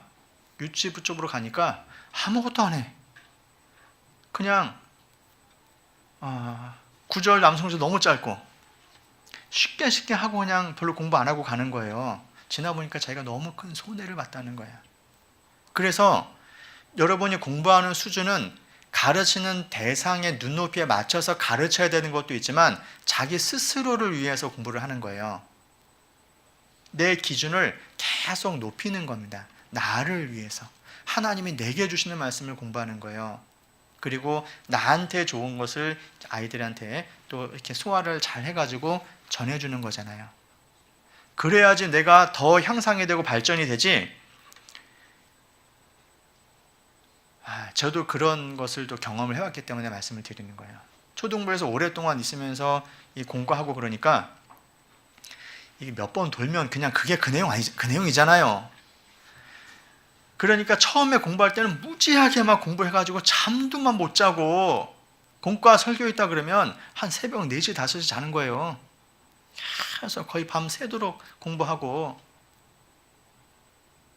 유치부 쪽으로 가니까 아무것도 안 해. 그냥 구절 남성절 너무 짧고 쉽게 하고 그냥 별로 공부 안 하고 가는 거예요. 지나보니까 자기가 너무 큰 손해를 봤다는 거예요. 그래서 여러분이 공부하는 수준은 가르치는 대상의 눈높이에 맞춰서 가르쳐야 되는 것도 있지만 자기 스스로를 위해서 공부를 하는 거예요. 내 기준을 계속 높이는 겁니다. 나를 위해서. 하나님이 내게 주시는 말씀을 공부하는 거예요. 그리고 나한테 좋은 것을 아이들한테 또 이렇게 소화를 잘 해가지고 전해주는 거잖아요. 그래야지 내가 더 향상이 되고 발전이 되지. 저도 그런 것을 또 경험을 해왔기 때문에 말씀을 드리는 거예요. 초등부에서 오랫동안 있으면서 이 공부하고 그러니까 이게 몇 번 돌면 그냥 그게 그 내용이잖아요. 그러니까 처음에 공부할 때는 무지하게 막 공부해가지고 잠도만 못 자고 공과 설교 있다 그러면 한 새벽 4시, 5시 자는 거예요. 계속 거의 밤새도록 공부하고,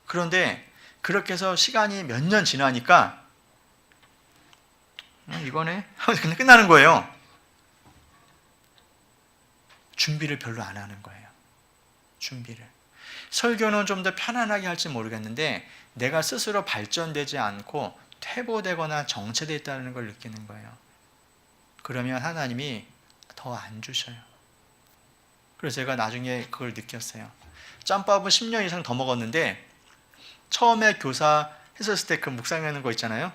그런데 그렇게 해서 시간이 몇 년 지나니까 이거네 그냥 끝나는 거예요. 준비를 별로 안 하는 거예요. 준비를. 설교는 좀 더 편안하게 할지 모르겠는데 내가 스스로 발전되지 않고 퇴보되거나 정체되어 있다는 걸 느끼는 거예요. 그러면 하나님이 더 안 주셔요. 그래서 제가 나중에 그걸 느꼈어요. 짬밥은 10년 이상 더 먹었는데 처음에 교사 했었을 때 그 묵상하는 거 있잖아요.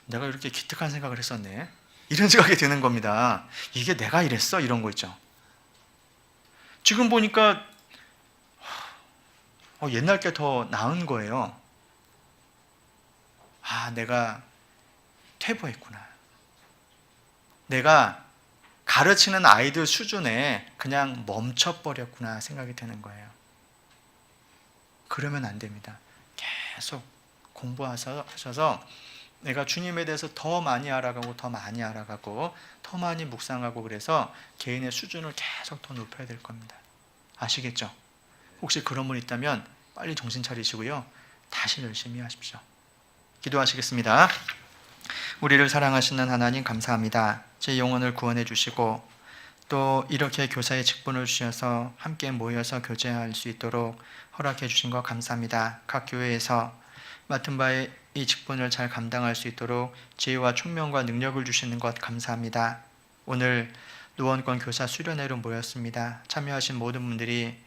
내가 이렇게 기특한 생각을 했었네. 이런 생각이 드는 겁니다. 이게 내가 이랬어? 이런 거 있죠. 지금 보니까 옛날 게 더 나은 거예요. 내가 퇴보했구나. 내가 가르치는 아이들 수준에 그냥 멈춰버렸구나 생각이 드는 거예요. 그러면 안 됩니다. 계속 공부하셔서 내가 주님에 대해서 더 많이 알아가고 더 많이 알아가고 더 많이 묵상하고, 그래서 개인의 수준을 계속 더 높여야 될 겁니다. 아시겠죠? 혹시 그런 분 있다면 빨리 정신 차리시고요, 다시 열심히 하십시오. 기도하시겠습니다. 우리를 사랑하시는 하나님, 감사합니다. 제 영혼을 구원해 주시고 또 이렇게 교사의 직분을 주셔서 함께 모여서 교제할 수 있도록 허락해 주신 것 감사합니다. 각 교회에서 맡은 바의 이 직분을 잘 감당할 수 있도록 지혜와 총명과 능력을 주시는 것 감사합니다. 오늘 노원권 교사 수련회로 모였습니다. 참여하신 모든 분들이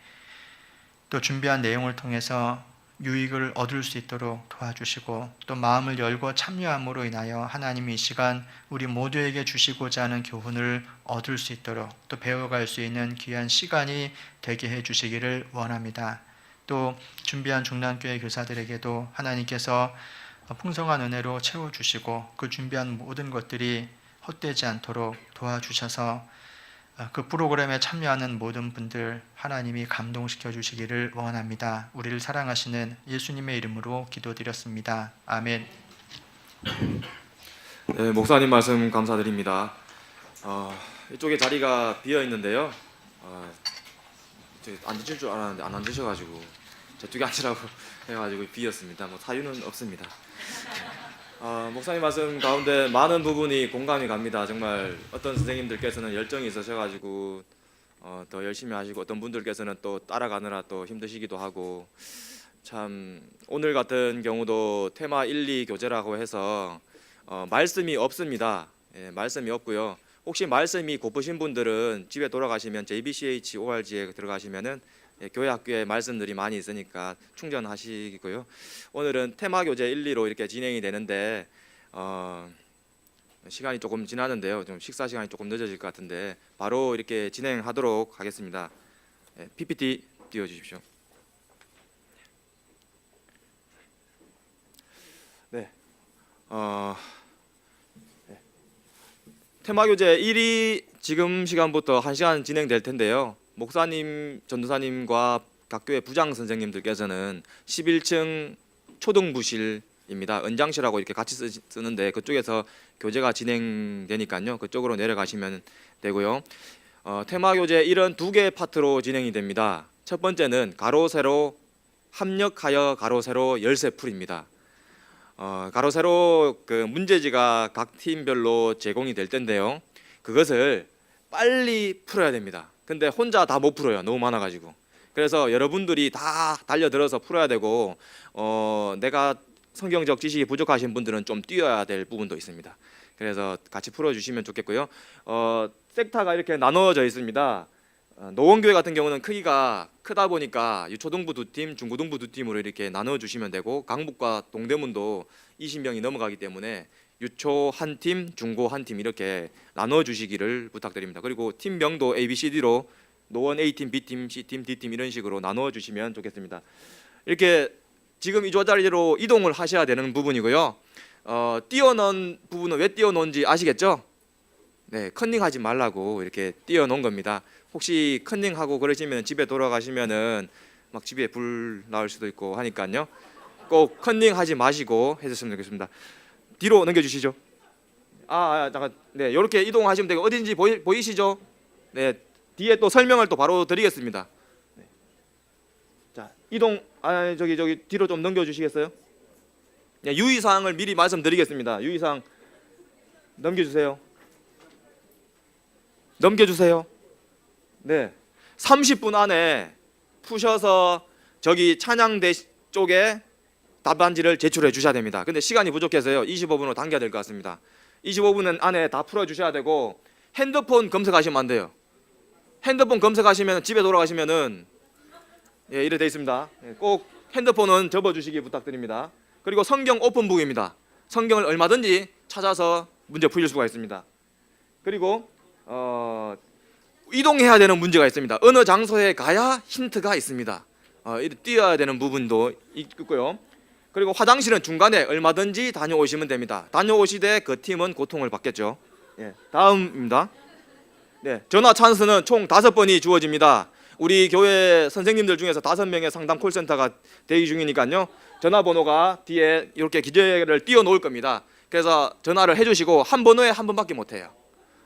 또 준비한 내용을 통해서 유익을 얻을 수 있도록 도와주시고, 또 마음을 열고 참여함으로 인하여 하나님이 이 시간 우리 모두에게 주시고자 하는 교훈을 얻을 수 있도록 또 배워갈 수 있는 귀한 시간이 되게 해주시기를 원합니다. 또 준비한 중남교회 교사들에게도 하나님께서 풍성한 은혜로 채워주시고 그 준비한 모든 것들이 헛되지 않도록 도와주셔서 그 프로그램에 참여하는 모든 분들 하나님이 감동시켜 주시기를 원합니다. 우리를 사랑하시는 예수님의 이름으로 기도드렸습니다. 아멘. 네, 목사님 말씀 감사드립니다. 이쪽에 자리가 비어 있는데요. 앉으실 줄 알았는데 안 앉으셔가지고 저쪽에 앉으라고 해가지고 비었습니다. 뭐 사유는 없습니다. 목사님 말씀 가운데 많은 부분이 공감이 갑니다. 정말 어떤 선생님들께서는 열정이 있으셔가지고 더 열심히 하시고, 어떤 분들께서는 또 따라가느라 또 힘드시기도 하고, 참 오늘 같은 경우도 테마 1, 2 교재라고 해서 말씀이 없습니다. 예, 말씀이 없고요. 혹시 말씀이 고프신 분들은 집에 돌아가시면 JBCH-ORG에 들어가시면은 교회 학교에 말씀들이 많이 있으니까 충전하시고요. 오늘은 테마 교재 1, 2로 이렇게 진행이 되는데 시간이 조금 지나는데요. 좀 식사 시간이 조금 늦어질 것 같은데 바로 이렇게 진행하도록 하겠습니다. PPT 띄워주십시오. 네. 테마 교재 1이 지금 시간부터 1시간 진행될 텐데요. 목사님, 전도사님과 각 교회 부장 선생님들께서는 11층 초등부실입니다. 은장실하고 이렇게 같이 쓰는데 그쪽에서 교재가 진행되니까요. 그쪽으로 내려가시면 되고요. 테마 교재 1은 2개 파트로 진행이 됩니다. 첫 번째는 가로 세로 합력하여 가로 세로 열쇠풀이입니다. 가로 세로 그 문제지가 각 팀별로 제공이 될 텐데요. 그것을 빨리 풀어야 됩니다. 근데 혼자 다 못 풀어요. 너무 많아가지고. 그래서 여러분들이 다 달려들어서 풀어야 되고, 내가 성경적 지식이 부족하신 분들은 좀 뛰어야 될 부분도 있습니다. 그래서 같이 풀어주시면 좋겠고요. 섹터가 이렇게 나눠져 있습니다. 노원교회 같은 경우는 크기가 크다 보니까 유초등부 2팀, 중고등부 2팀으로 이렇게 나눠주시면 되고, 강북과 동대문도 20명이 넘어가기 때문에 유초 한 팀, 중고 한 팀 이렇게 나눠주시기를 부탁드립니다. 그리고 팀명도 ABCD로 노원 A팀, B팀, C팀, D팀 이런 식으로 나눠주시면 좋겠습니다. 이렇게 지금 이 자리로 이동을 하셔야 되는 부분이고요. 띄워놓은 부분은 왜 띄워놓은지 아시겠죠? 네, 컨닝하지 말라고 이렇게 띄워놓은 겁니다. 혹시 컨닝하고 그러시면 집에 돌아가시면은 막 집에 불 나올 수도 있고 하니까요. 꼭 컨닝하지 마시고 해주셨으면 좋겠습니다. 뒤로 넘겨주시죠. 잠깐. 네, 이렇게 이동하시면 되고, 어딘지 보이시죠? 네, 뒤에 또 설명을 또 바로 드리겠습니다. 네. 자, 이동 저기 뒤로 좀 넘겨 주시겠어요? 네, 유의사항을 미리 말씀드리겠습니다. 유의사항 넘겨주세요. 넘겨주세요. 네, 30분 안에 푸셔서 저기 찬양대 쪽에 답안지를 제출해 주셔야 됩니다. 근데 시간이 부족해서요 25분으로 당겨야 될 것 같습니다. 25분 안에 다 풀어 주셔야 되고, 핸드폰 검색하시면 안 돼요. 핸드폰 검색하시면 집에 돌아가시면은 이래 돼 있습니다. 꼭 핸드폰은 접어 주시기 부탁드립니다. 그리고 성경 오픈북입니다. 성경을 얼마든지 찾아서 문제 풀릴 수가 있습니다. 그리고 이동해야 되는 문제가 있습니다. 어느 장소에 가야 힌트가 있습니다. 뛰어야 되는 부분도 있고요. 그리고 화장실은 중간에 얼마든지 다녀오시면 됩니다. 다녀오시되 그 팀은 고통을 받겠죠. 다음입니다. 네, 전화 찬스는 총 5번이 주어집니다. 우리 교회 선생님들 중에서 5명의 상담 콜센터가 대기 중이니까요. 전화번호가 뒤에 이렇게 기재를 띄워 놓을 겁니다. 그래서 전화를 해주시고 한 번호에 한 번밖에 못 해요.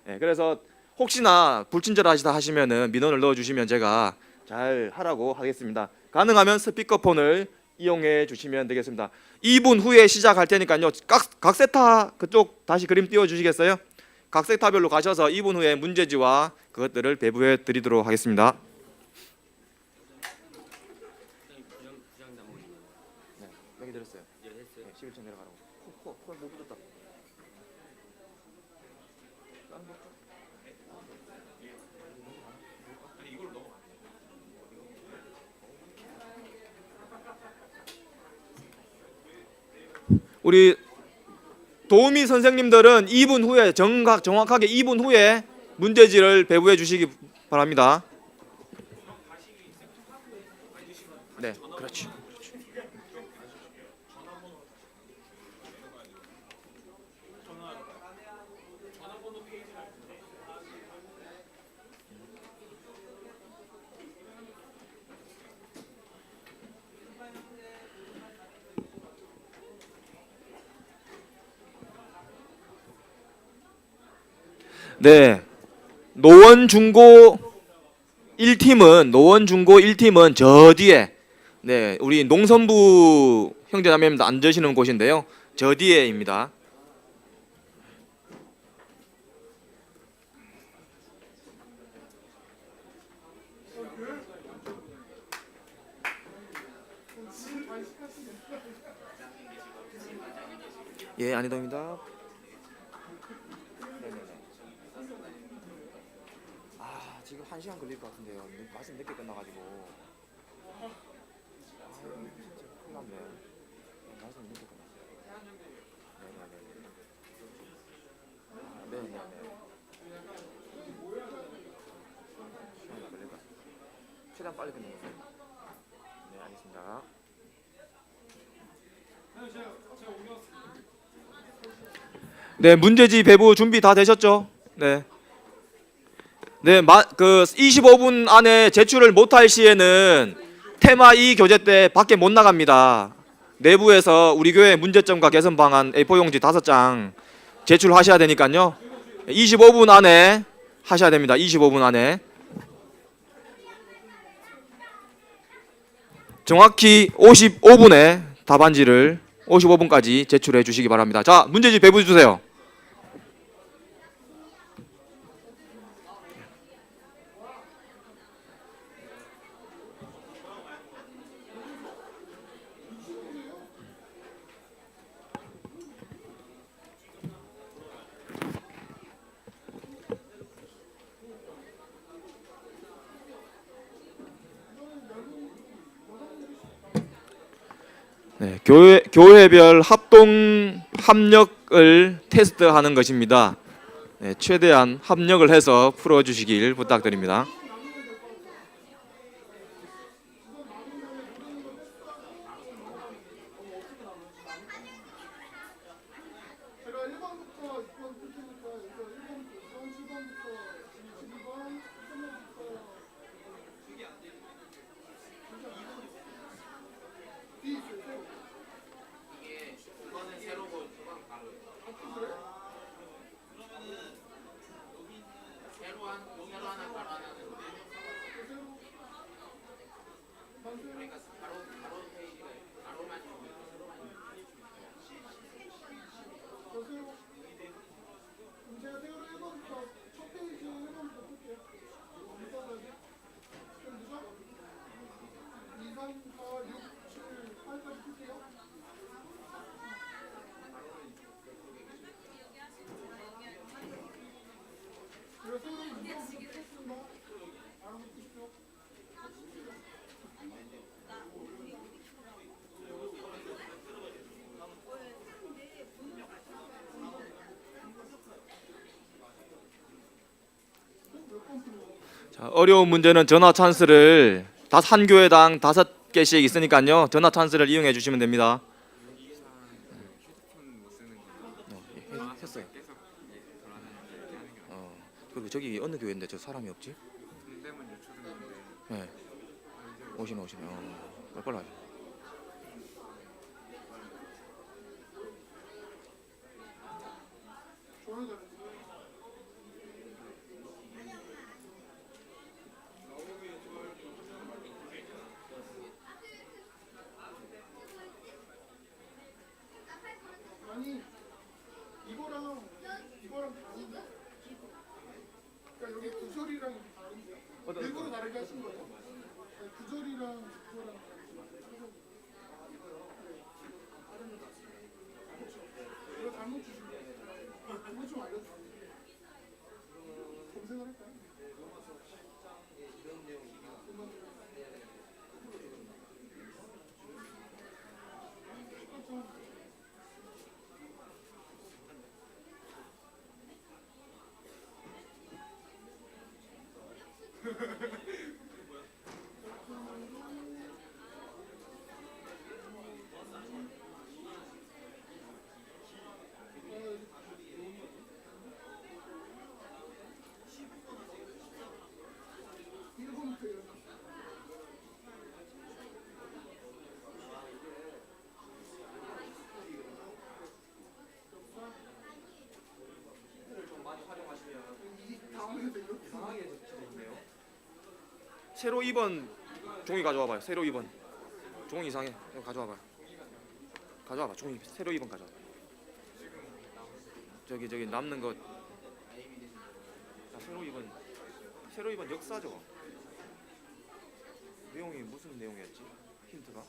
그래서 혹시나 불친절하시다 하시면은 민원을 넣어주시면 제가 잘 하라고 하겠습니다. 가능하면 스피커폰을 이용해 주시면 되겠습니다. 2분 후에 시작할 테니까요. 각 세타 그쪽 다시 그림 띄워 주시겠어요? 각 세타별로 가셔서 2분 후에 문제지와 그것들을 배부해 드리도록 하겠습니다. 네, 여기 들었어요. 네, 11층 내려가라고. 못 붙었다. 우리 도우미 선생님들은 2분 후에 정확하게 2분 후에 문제지를 배부해 주시기 바랍니다. 네, 그렇죠. 네, 노원중고 1팀은 저 뒤에, 네, 우리 농선부 형제자매님들 앉으시는 곳인데요. 저 뒤에입니다. 예, 안희동입니다. 지금 1시간 걸릴 것 같은데요. 말씀 늦게 끝나가지고. 진짜 큰일 났네. 말씀 늦게 끝났어요. 네네네. 시간이 걸릴 것 같습니다. 최대한 빨리 끝내겠습니다. 네, 알겠습니다. 네, 문제지 배부 준비 다 되셨죠? 네. 네, 그 25분 안에 제출을 못할 시에는 테마 2 교재 때 밖에 못 나갑니다. 내부에서 우리 교회 문제점과 개선 방안 A4 용지 5장 제출하셔야 되니까요. 25분 안에 하셔야 됩니다. 25분 안에. 정확히 55분에 답안지를 55분까지 제출해 주시기 바랍니다. 자, 문제지 배부 주세요. 네, 교회별 합력을 테스트하는 것입니다. 네, 최대한 합력을 해서 풀어주시길 부탁드립니다. 제가 세월호 1번부터 첫 페이지 1번부터 볼게요. 좀 늦어? 2, 3, 4, 6, 7, 8까지 볼게요. 제가 세월호 2번부터 보겠습니다. 알아보십시오. 자, 어려운 문제는 전화 찬스를 한 교회당 5개씩 있으니까요. 전화 찬스를 이용해 주시면 됩니다. 했어요. 그리고 저기 어느 교회인데 저 사람이 없지? 네. 오시네. 빨리 와요. 좋아요, 잘했어요. 아니 이거랑 다른데? 그러니까 여기 구절이랑 다른데? 일부러 다르게 하신 거예요? 아니, 구절이랑 그거랑 이거 잘못 주신 거예요? 이거 좀 알려주세요. 검색을 할까요? 세로 2번 종이 가져와 봐요. 세로 2번. 종이 이상해. 이거 가져와 봐요. 가져와 봐. 종이 세로 2번 가져와. 저기 남는 거. 자, 세로 2번. 세로 2번 역사죠. 내용이 무슨 내용이었지? 힌트가?